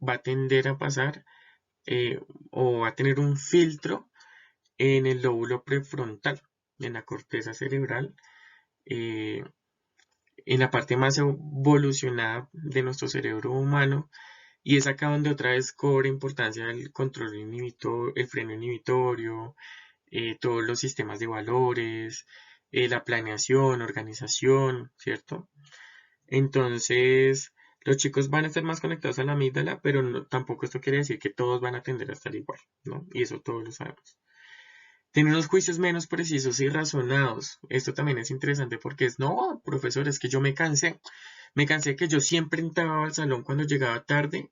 A: va a tender a pasar eh, o va a tener un filtro en el lóbulo prefrontal, en la corteza cerebral, eh, en la parte más evolucionada de nuestro cerebro humano. Y es acá donde otra vez cobra importancia el control inhibitorio, el freno inhibitorio, todos los sistemas de valores, la planeación, organización, ¿cierto? Entonces, los chicos van a estar más conectados a la amígdala, pero tampoco esto quiere decir que todos van a tender a estar igual, ¿no? Y eso todos lo sabemos. Tener unos juicios menos precisos y razonados. Esto también es interesante porque no, profesor, es que yo me cansé que yo siempre entraba al salón cuando llegaba tarde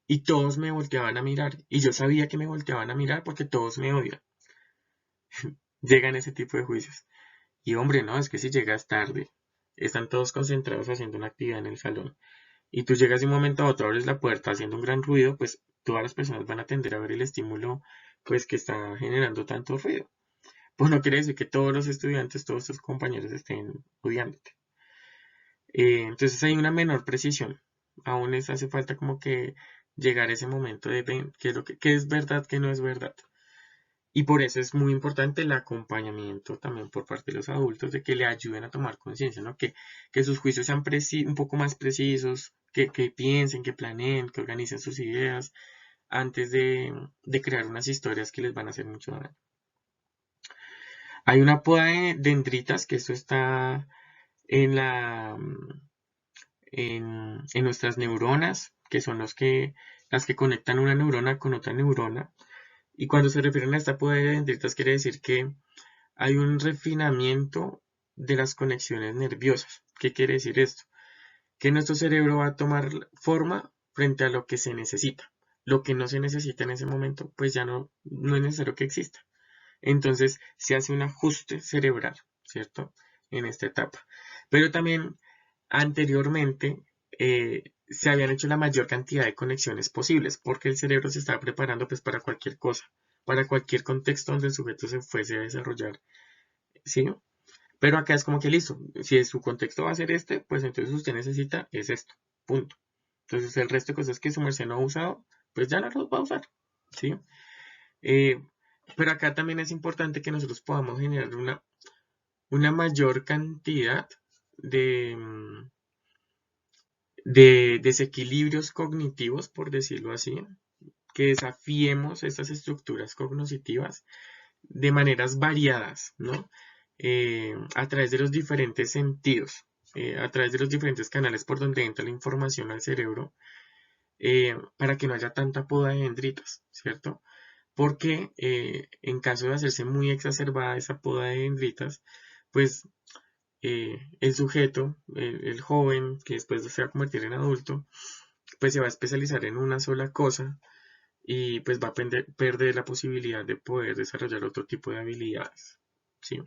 A: y todos me volteaban a mirar. Y yo sabía que me volteaban a mirar porque todos me odian. Llegan ese tipo de juicios. Y hombre, no, es que si llegas tarde, están todos concentrados haciendo una actividad en el salón. Y tú llegas de un momento a otro, abres la puerta haciendo un gran ruido, pues todas las personas van a tender a ver el estímulo pues que está generando tanto ruido. Pues no quiere decir que todos los estudiantes, todos tus compañeros estén odiándote. Entonces hay una menor precisión. Aún les hace falta como que llegar a ese momento de ven, qué es qué es verdad, qué no es verdad. Y por eso es muy importante el acompañamiento también por parte de los adultos, de que le ayuden a tomar conciencia, ¿no? Que sus juicios sean un poco más precisos, que piensen, que planeen, que organicen sus ideas antes de crear unas historias que les van a hacer mucho daño. Hay una poda de dendritas, que esto está en en nuestras neuronas, que son las que conectan una neurona con otra neurona. Y cuando se refieren a esta poda de dendritas, quiere decir que hay un refinamiento de las conexiones nerviosas. ¿Qué quiere decir esto? Que nuestro cerebro va a tomar forma frente a lo que se necesita. Lo que no se necesita en ese momento, pues ya no es necesario que exista. Entonces se hace un ajuste cerebral, ¿cierto? En esta etapa. Pero también anteriormente se habían hecho la mayor cantidad de conexiones posibles, porque el cerebro se estaba preparando pues para cualquier cosa, para cualquier contexto donde el sujeto se fuese a desarrollar, ¿sí? Pero acá es como que listo, si su contexto va a ser este, pues entonces usted necesita es esto, punto. Entonces el resto de cosas que su merced no ha usado, pues ya no los va a usar, ¿sí? Pero acá también es importante que nosotros podamos generar una mayor cantidad de, de desequilibrios cognitivos, por decirlo así, que desafiemos estas estructuras cognitivas de maneras variadas, ¿no? A través de los diferentes sentidos, a través de los diferentes canales por donde entra la información al cerebro, para que no haya tanta poda de dendritas, ¿cierto? Porque en caso de hacerse muy exacerbada esa poda de dendritas, pues el sujeto, el joven que después se va a convertir en adulto, pues se va a especializar en una sola cosa y pues va a perder la posibilidad de poder desarrollar otro tipo de habilidades, ¿sí?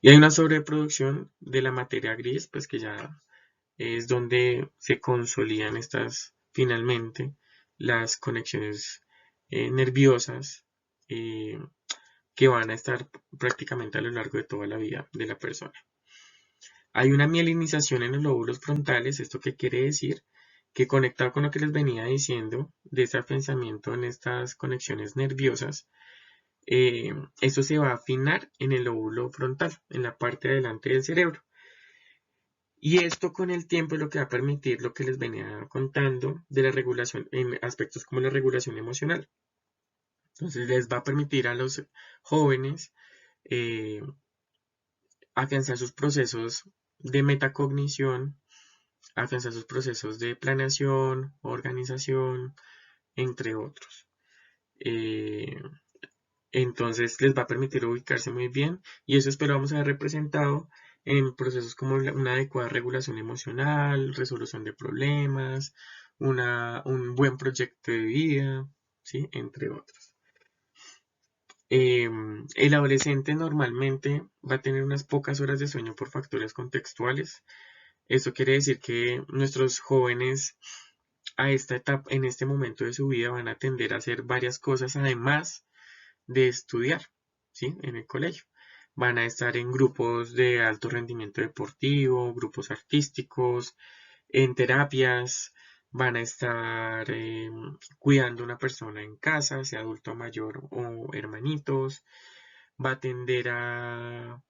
A: Y hay una sobreproducción de la materia gris, pues que ya es donde se consolidan estas, finalmente, las conexiones nerviosas eh, que van a estar prácticamente a lo largo de toda la vida de la persona. Hay una mielinización en los lóbulos frontales. ¿Esto qué quiere decir? Que conectado con lo que les venía diciendo de este pensamiento en estas conexiones nerviosas, esto se va a afinar en el lóbulo frontal, en la parte de adelante del cerebro. Y esto con el tiempo es lo que va a permitir lo que les venía contando de la regulación en aspectos como la regulación emocional. Entonces les va a permitir a los jóvenes eh, afianzar sus procesos de metacognición, afianzar sus procesos de planeación, organización, entre otros. Eh, entonces les va a permitir ubicarse muy bien y eso esperamos ver representado en procesos como una adecuada regulación emocional, resolución de problemas, un buen proyecto de vida, ¿sí? Entre otros. El adolescente normalmente va a tener unas pocas horas de sueño por factores contextuales. Esto quiere decir que nuestros jóvenes a esta etapa, en este momento de su vida, van a tender a hacer varias cosas además de estudiar, ¿sí? En el colegio. Van a estar en grupos de alto rendimiento deportivo, grupos artísticos, en terapias, van a estar cuidando a una persona en casa, sea adulto mayor o hermanitos, va a tender a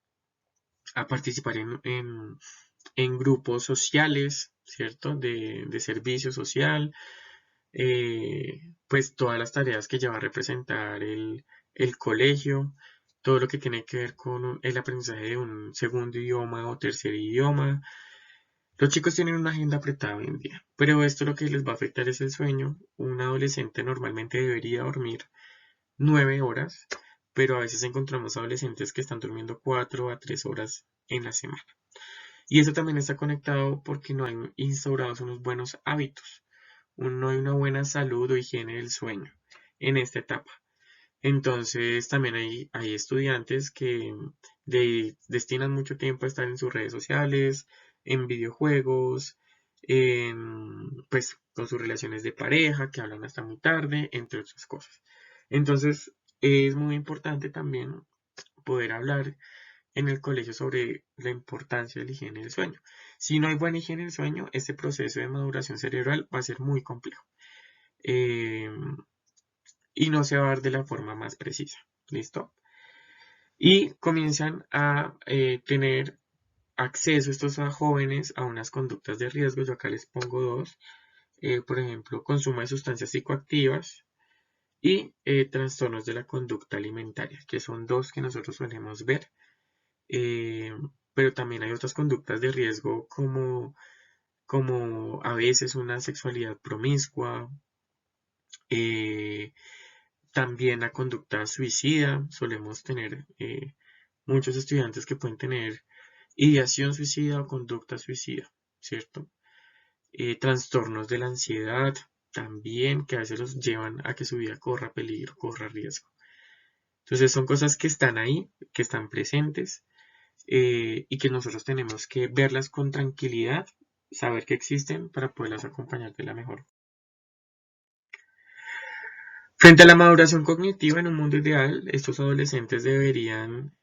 A: participar en grupos sociales, ¿cierto? De servicio social, pues todas las tareas que lleva a representar el colegio, todo lo que tiene que ver con el aprendizaje de un segundo idioma o tercer idioma. Los chicos tienen una agenda apretada hoy en día, pero esto lo que les va a afectar es el sueño. Un adolescente normalmente debería dormir 9 horas, pero a veces encontramos adolescentes que están durmiendo 4 a 3 horas en la semana. Y eso también está conectado porque no hay instaurados unos buenos hábitos, no hay una buena salud o higiene del sueño en esta etapa. Entonces también hay estudiantes que destinan mucho tiempo a estar en sus redes sociales, en videojuegos, pues con sus relaciones de pareja, que hablan hasta muy tarde, entre otras cosas. Entonces es muy importante también poder hablar en el colegio sobre la importancia de la higiene del sueño. Si no hay buena higiene del sueño, este proceso de maduración cerebral va a ser muy complejo y no se va a dar de la forma más precisa. ¿Listo? Y comienzan a tener acceso estos jóvenes a unas conductas de riesgo. Yo acá les pongo dos. Por ejemplo, consumo de sustancias psicoactivas y trastornos de la conducta alimentaria, que son dos que nosotros solemos ver. Eh, pero también hay otras conductas de riesgo como a veces una sexualidad promiscua, eh, también la conducta suicida. Solemos tener muchos estudiantes que pueden tener ideación suicida o conducta suicida, ¿cierto? Trastornos de la ansiedad también, que a veces los llevan a que su vida corra peligro, corra riesgo. Entonces son cosas que están ahí, que están presentes y que nosotros tenemos que verlas con tranquilidad, saber que existen para poderlas acompañar de la mejor. Frente a la maduración cognitiva en un mundo ideal, estos adolescentes deberían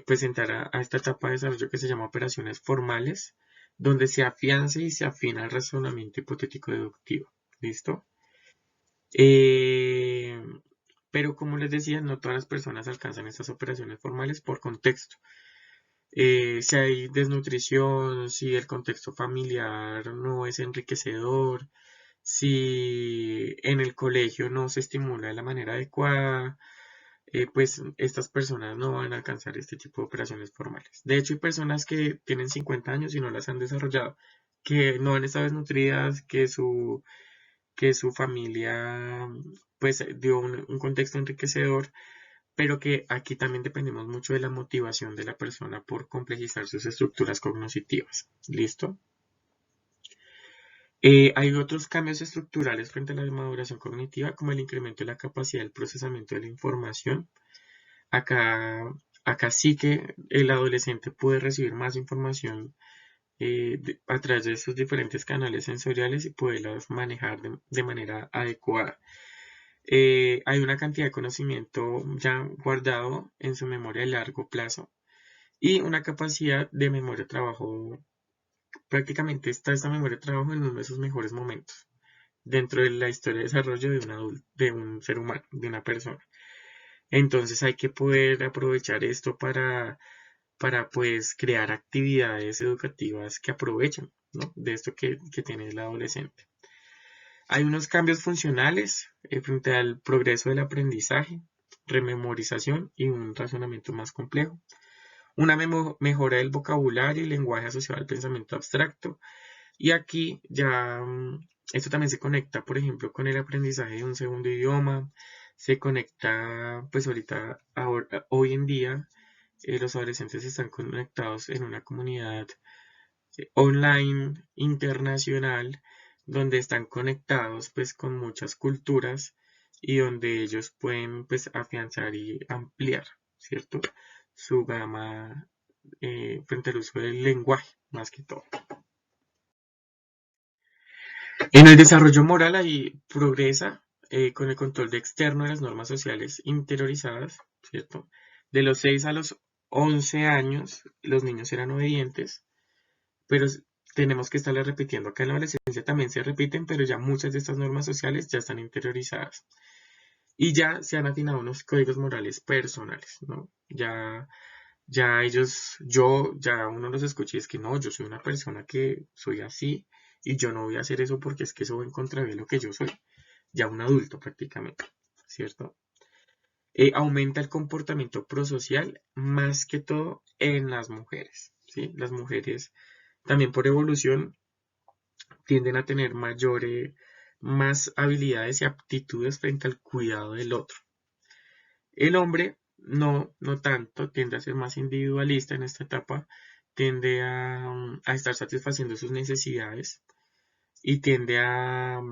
A: presentar a esta etapa de desarrollo que se llama operaciones formales, donde se afianza y se afina el razonamiento hipotético deductivo. ¿Listo? Eh, Pero como les decía, no todas las personas alcanzan estas operaciones formales por contexto. Si hay desnutrición, si el contexto familiar no es enriquecedor, si en el colegio no se estimula de la manera adecuada, pues estas personas no van a alcanzar este tipo de operaciones formales. De hecho, hay personas que tienen 50 años y no las han desarrollado, que no han estado desnutridas, que su familia pues dio un contexto enriquecedor, pero que aquí también dependemos mucho de la motivación de la persona por complejizar sus estructuras cognitivas. ¿Listo? Hay otros cambios estructurales frente a la maduración cognitiva, como el incremento de la capacidad del procesamiento de la información. Acá, acá sí que el adolescente puede recibir más información a través de sus diferentes canales sensoriales y poderlas manejar de manera adecuada. Hay una cantidad de conocimiento ya guardado en su memoria a largo plazo y una capacidad de memoria de trabajo. Prácticamente está esta memoria de trabajo en uno de sus mejores momentos dentro de la historia de desarrollo de un adulto, de un ser humano, de una persona. Entonces hay que poder aprovechar esto para pues crear actividades educativas que aprovechen, ¿no? De esto que tiene el adolescente. Hay unos cambios funcionales frente al progreso del aprendizaje, rememorización y un razonamiento más complejo. Una mejora del vocabulario y lenguaje asociado al pensamiento abstracto. Y aquí ya esto también se conecta, por ejemplo, con el aprendizaje de un segundo idioma. Se conecta, pues ahorita, hoy en día, los adolescentes están conectados en una comunidad online internacional donde están conectados pues con muchas culturas y donde ellos pueden pues afianzar y ampliar, ¿cierto? Su gama frente al uso del lenguaje, más que todo. En el desarrollo moral ahí progresa con el control de externo de las normas sociales interiorizadas, ¿cierto? De los 6 a los 11 años los niños eran obedientes, pero tenemos que estarle repitiendo. Acá en la adolescencia también se repiten, pero ya muchas de estas normas sociales ya están interiorizadas. Y ya se han afinado unos códigos morales personales, ¿no? Ya ellos, ya uno los escucha y es que no, yo soy una persona que soy así y yo no voy a hacer eso porque es que eso va en contra de lo que yo soy. Ya un adulto prácticamente, ¿cierto? Aumenta el comportamiento prosocial más que todo en las mujeres, ¿sí? Las mujeres también por evolución tienden a tener más habilidades y aptitudes frente al cuidado del otro. El hombre no tanto, tiende a ser más individualista en esta etapa, tiende a estar satisfaciendo sus necesidades y tiende a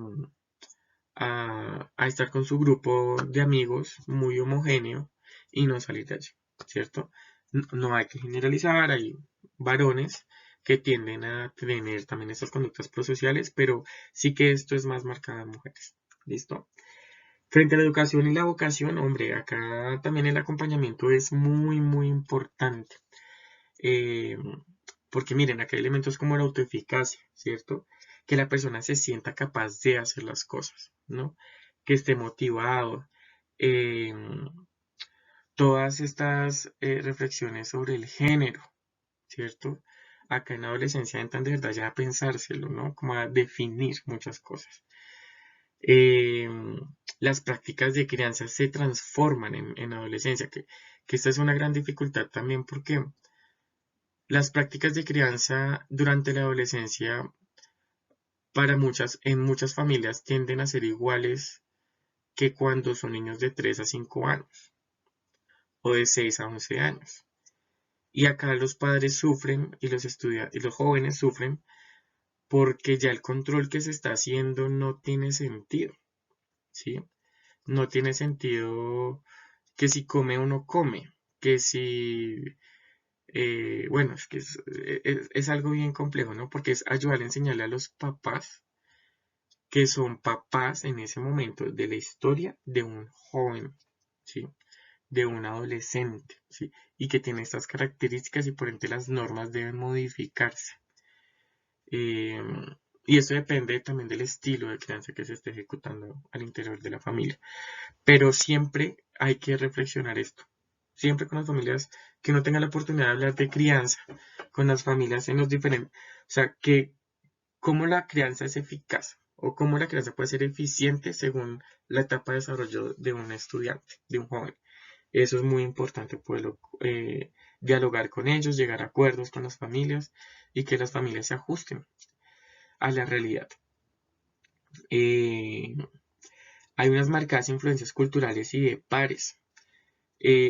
A: estar con su grupo de amigos muy homogéneo y no salir de allí, ¿cierto? No hay que generalizar, hay varones que tienden a tener también estas conductas prosociales, pero sí que esto es más marcado en mujeres. ¿Listo? Frente a la educación y la vocación, hombre, acá también el acompañamiento es muy, muy importante. Eh, Porque miren, acá hay elementos como la autoeficacia, ¿cierto? Que la persona se sienta capaz de hacer las cosas, ¿no? Que esté motivado. eh, Todas estas reflexiones sobre el género, ¿cierto? Acá en la adolescencia entran de verdad ya a pensárselo, ¿no? Como a definir muchas cosas. Eh, las prácticas de crianza se transforman en adolescencia, que esta es una gran dificultad también porque las prácticas de crianza durante la adolescencia en muchas familias tienden a ser iguales que cuando son niños de 3 a 5 años o de 6 a 11 años. Y acá los padres sufren y y los jóvenes sufren porque ya el control que se está haciendo no tiene sentido, ¿sí? No tiene sentido que si come o no come, que si, bueno, es que es algo bien complejo, ¿no? Porque es ayudar a enseñarle a los papás que son papás en ese momento de la historia de un joven, ¿sí? De un adolescente, ¿sí? Y que tiene estas características y por ende las normas deben modificarse. Eh, y esto depende también del estilo de crianza que se esté ejecutando al interior de la familia. Pero siempre hay que reflexionar esto. Siempre con las familias que no tengan la oportunidad de hablar de crianza, con las familias en los diferentes, o sea, que cómo la crianza es eficaz o cómo la crianza puede ser eficiente según la etapa de desarrollo de un estudiante, de un joven. Eso es muy importante poderlo dialogar con ellos, llegar a acuerdos con las familias y que las familias se ajusten a la realidad. Eh, Hay unas marcadas influencias culturales y de pares.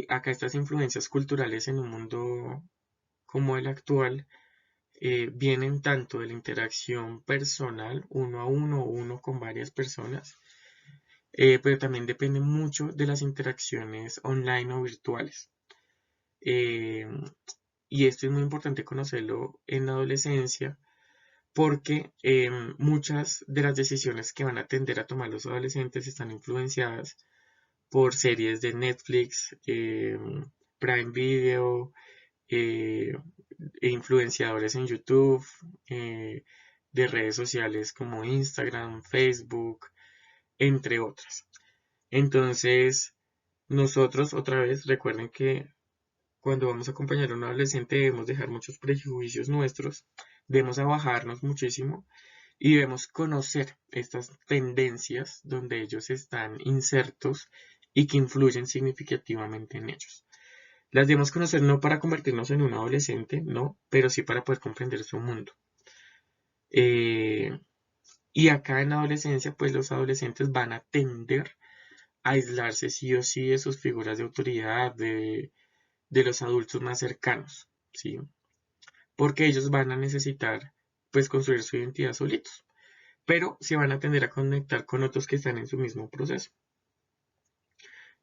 A: Acá estas influencias culturales en un mundo como el actual vienen tanto de la interacción personal, uno a uno o uno con varias personas, pero también depende mucho de las interacciones online o virtuales. Eh, y esto es muy importante conocerlo en la adolescencia porque muchas de las decisiones que van a tender a tomar los adolescentes están influenciadas por series de Netflix, Prime Video, eh, influenciadores en YouTube, eh, de redes sociales como Instagram, Facebook, entre otras. Entonces, nosotros otra vez recuerden que cuando vamos a acompañar a un adolescente debemos dejar muchos prejuicios nuestros, debemos bajarnos muchísimo y debemos conocer estas tendencias donde ellos están insertos y que influyen significativamente en ellos. Las debemos conocer no para convertirnos en un adolescente, no, pero sí para poder comprender su mundo. Eh, y acá en la adolescencia, pues los adolescentes van a tender a aislarse sí o sí de sus figuras de autoridad, de los adultos más cercanos, ¿sí? Porque ellos van a necesitar, pues, construir su identidad solitos, pero se van a tender a conectar con otros que están en su mismo proceso.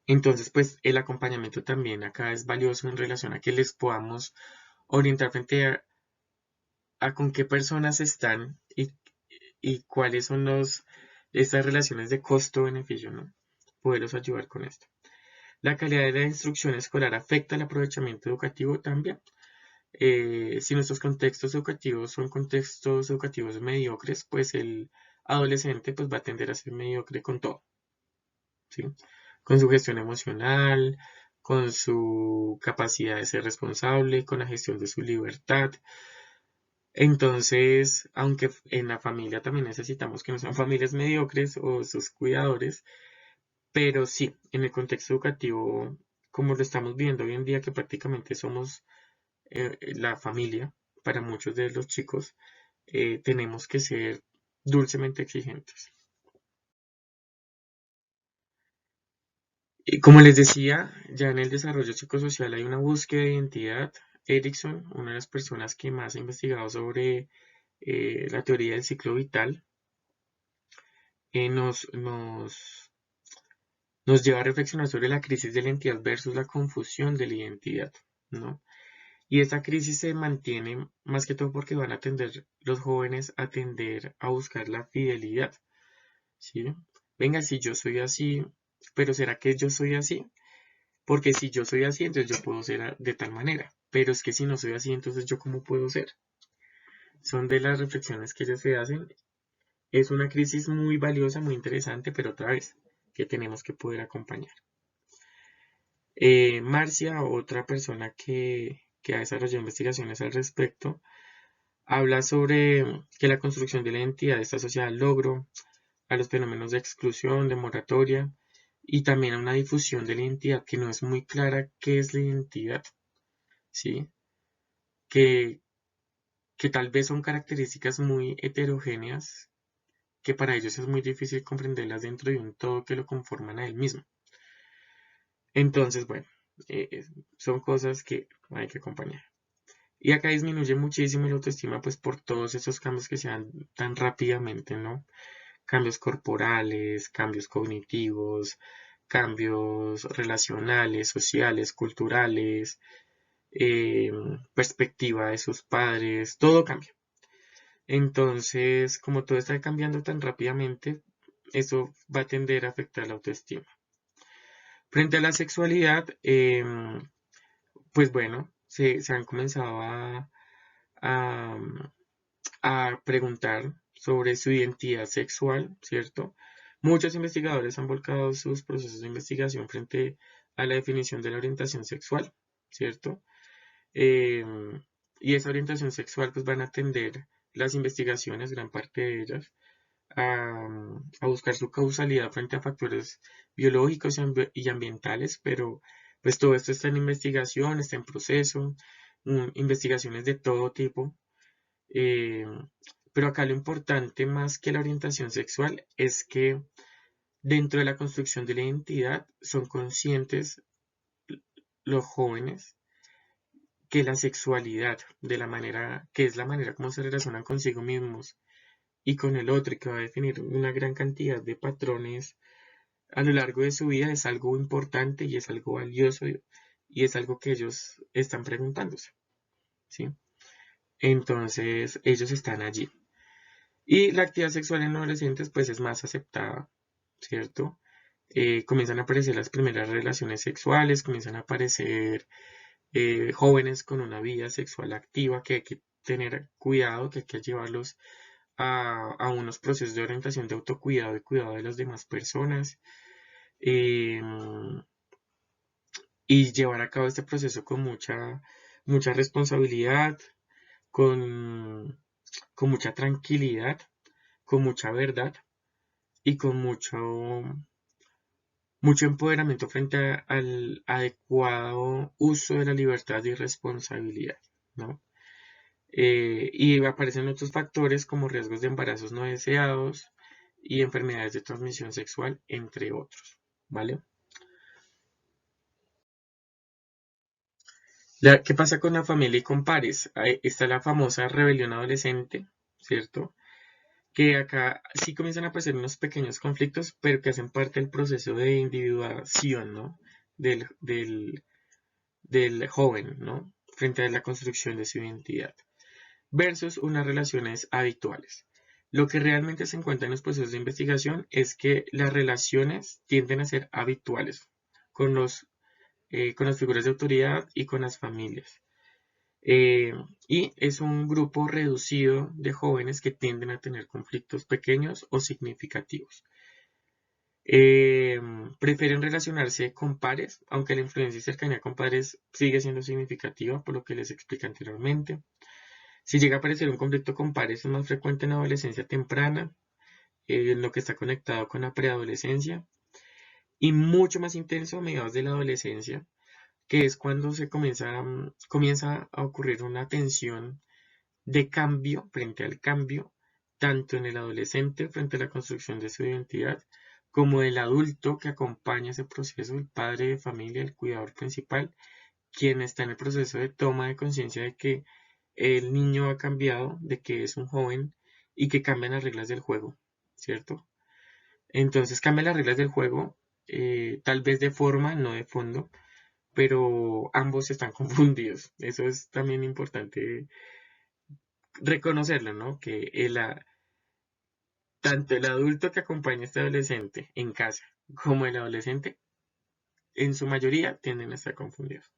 A: Entonces, pues, el acompañamiento también acá es valioso en relación a que les podamos orientar frente a con qué personas están y cuáles son estas relaciones de costo-beneficio, ¿no? Poderlos ayudar con esto. La calidad de la instrucción escolar afecta el aprovechamiento educativo también. Si nuestros contextos educativos son contextos educativos mediocres, pues el adolescente pues, va a tender a ser mediocre con todo, ¿sí? Con su gestión emocional, con su capacidad de ser responsable, con la gestión de su libertad. Entonces, aunque en la familia también necesitamos que no sean familias mediocres o sus cuidadores, pero sí, en el contexto educativo, como lo estamos viendo hoy en día, que prácticamente somos la familia para muchos de los chicos, tenemos que ser dulcemente exigentes. Y como les decía, ya en el desarrollo psicosocial hay una búsqueda de identidad. Erickson, una de las personas que más ha investigado sobre la teoría del ciclo vital, nos lleva a reflexionar sobre la crisis de la identidad versus la confusión de la identidad, ¿no? Y esta crisis se mantiene más que todo porque van a tender los jóvenes a tender a buscar la fidelidad, ¿sí? Venga, si yo soy así, pero ¿será que yo soy así? Porque si yo soy así, entonces yo puedo ser de tal manera. Pero es que si no soy así, entonces yo cómo puedo ser. Son de las reflexiones que ellos se hacen. Es una crisis muy valiosa, muy interesante, pero otra vez, que tenemos que poder acompañar. Marcia, otra persona que ha desarrollado investigaciones al respecto, habla sobre que la construcción de la identidad está asociada al logro, a los fenómenos de exclusión, de moratoria y también a una difusión de la identidad que no es muy clara qué es la identidad, ¿sí? Que, que tal vez son características muy heterogéneas que para ellos es muy difícil comprenderlas dentro de un todo que lo conforman a él mismo. Entonces, bueno, son cosas que hay que acompañar. Y acá disminuye muchísimo la autoestima, pues por todos esos cambios que se dan tan rápidamente, ¿no? Cambios corporales, cambios cognitivos, cambios relacionales, sociales, culturales, eh, perspectiva de sus padres, todo cambia. Entonces, como todo está cambiando tan rápidamente, eso va a tender a afectar la autoestima. Frente a la sexualidad, pues bueno, se han comenzado a preguntar sobre su identidad sexual, ¿cierto? Muchos investigadores han volcado sus procesos de investigación frente a la definición de la orientación sexual, ¿cierto? Eh, y esa orientación sexual pues van a atender las investigaciones, gran parte de ellas, a buscar su causalidad frente a factores biológicos y ambientales, pero pues todo esto está en investigación, está en proceso, investigaciones de todo tipo. eh, pero acá lo importante más que la orientación sexual es que dentro de la construcción de la identidad son conscientes los jóvenes que la sexualidad, de la manera, que es la manera como se relacionan consigo mismos y con el otro, y que va a definir una gran cantidad de patrones a lo largo de su vida, es algo importante y es algo valioso y es algo que ellos están preguntándose, ¿sí? Entonces, ellos están allí. Y la actividad sexual en adolescentes, pues es más aceptada, ¿cierto? Comienzan a aparecer las primeras relaciones sexuales, comienzan a aparecer jóvenes con una vida sexual activa que hay que tener cuidado, que hay que llevarlos a unos procesos de orientación de autocuidado y cuidado de las demás personas. eh, y llevar a cabo este proceso con mucha responsabilidad, con, con mucha tranquilidad, con mucha verdad y con mucho empoderamiento frente al adecuado uso de la libertad y responsabilidad, ¿no? Y aparecen otros factores como riesgos de embarazos no deseados y enfermedades de transmisión sexual, entre otros, ¿vale? ¿Qué pasa con la familia y con pares? Ahí está la famosa rebelión adolescente, ¿cierto? Que acá sí comienzan a aparecer unos pequeños conflictos, pero que hacen parte del proceso de individuación, ¿no? Del joven, ¿no? Frente a la construcción de su identidad, versus unas relaciones habituales. Lo que realmente se encuentra en los procesos de investigación es que las relaciones tienden a ser habituales con con las figuras de autoridad y con las familias. Eh, y es un grupo reducido de jóvenes que tienden a tener conflictos pequeños o significativos. Prefieren relacionarse con pares, aunque la influencia y cercanía con pares sigue siendo significativa, por lo que les expliqué anteriormente. Si llega a aparecer un conflicto con pares, es más frecuente en la adolescencia temprana, en lo que está conectado con la preadolescencia, y mucho más intenso a mediados de la adolescencia, que es cuando comienza a ocurrir una tensión de cambio frente al cambio, tanto en el adolescente frente a la construcción de su identidad, como el adulto que acompaña ese proceso, el padre de familia, el cuidador principal, quien está en el proceso de toma de conciencia de que el niño ha cambiado, de que es un joven y que cambian las reglas del juego, ¿cierto? Entonces cambian las reglas del juego, tal vez de forma, no de fondo, pero ambos están confundidos. Eso es también importante reconocerlo, ¿no? Que tanto el adulto que acompaña a este adolescente en casa como el adolescente, en su mayoría, tienden a estar confundidos.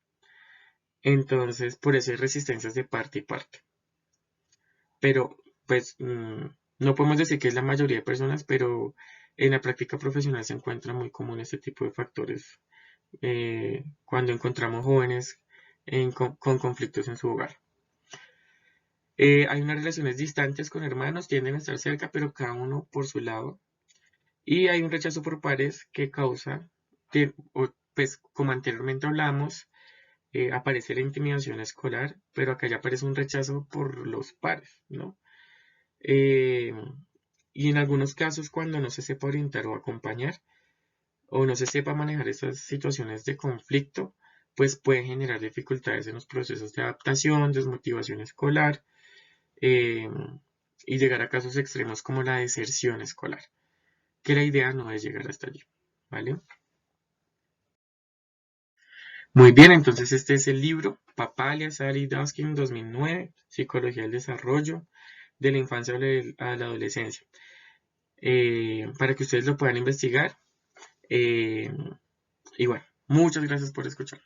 A: Entonces, por eso hay resistencias de parte y parte. Pero, pues, no podemos decir que es la mayoría de personas, pero en la práctica profesional se encuentra muy común este tipo de factores cuando encontramos jóvenes con conflictos en su hogar. Hay unas relaciones distantes con hermanos, tienden a estar cerca, pero cada uno por su lado. Y hay un rechazo por pares que causa, pues como anteriormente hablamos, aparece la intimidación escolar, pero acá ya aparece un rechazo por los pares, ¿no? Eh, y en algunos casos, cuando no se sepa orientar o acompañar, o no se sepa manejar esas situaciones de conflicto, pues puede generar dificultades en los procesos de adaptación, desmotivación escolar, eh, y llegar a casos extremos como la deserción escolar, que la idea no es llegar hasta allí, ¿vale? Muy bien, entonces este es el libro, Papalia, Sally Duskin, 2009, Psicología del Desarrollo, de la infancia a la adolescencia, para que ustedes lo puedan investigar. Y bueno, muchas gracias por escuchar.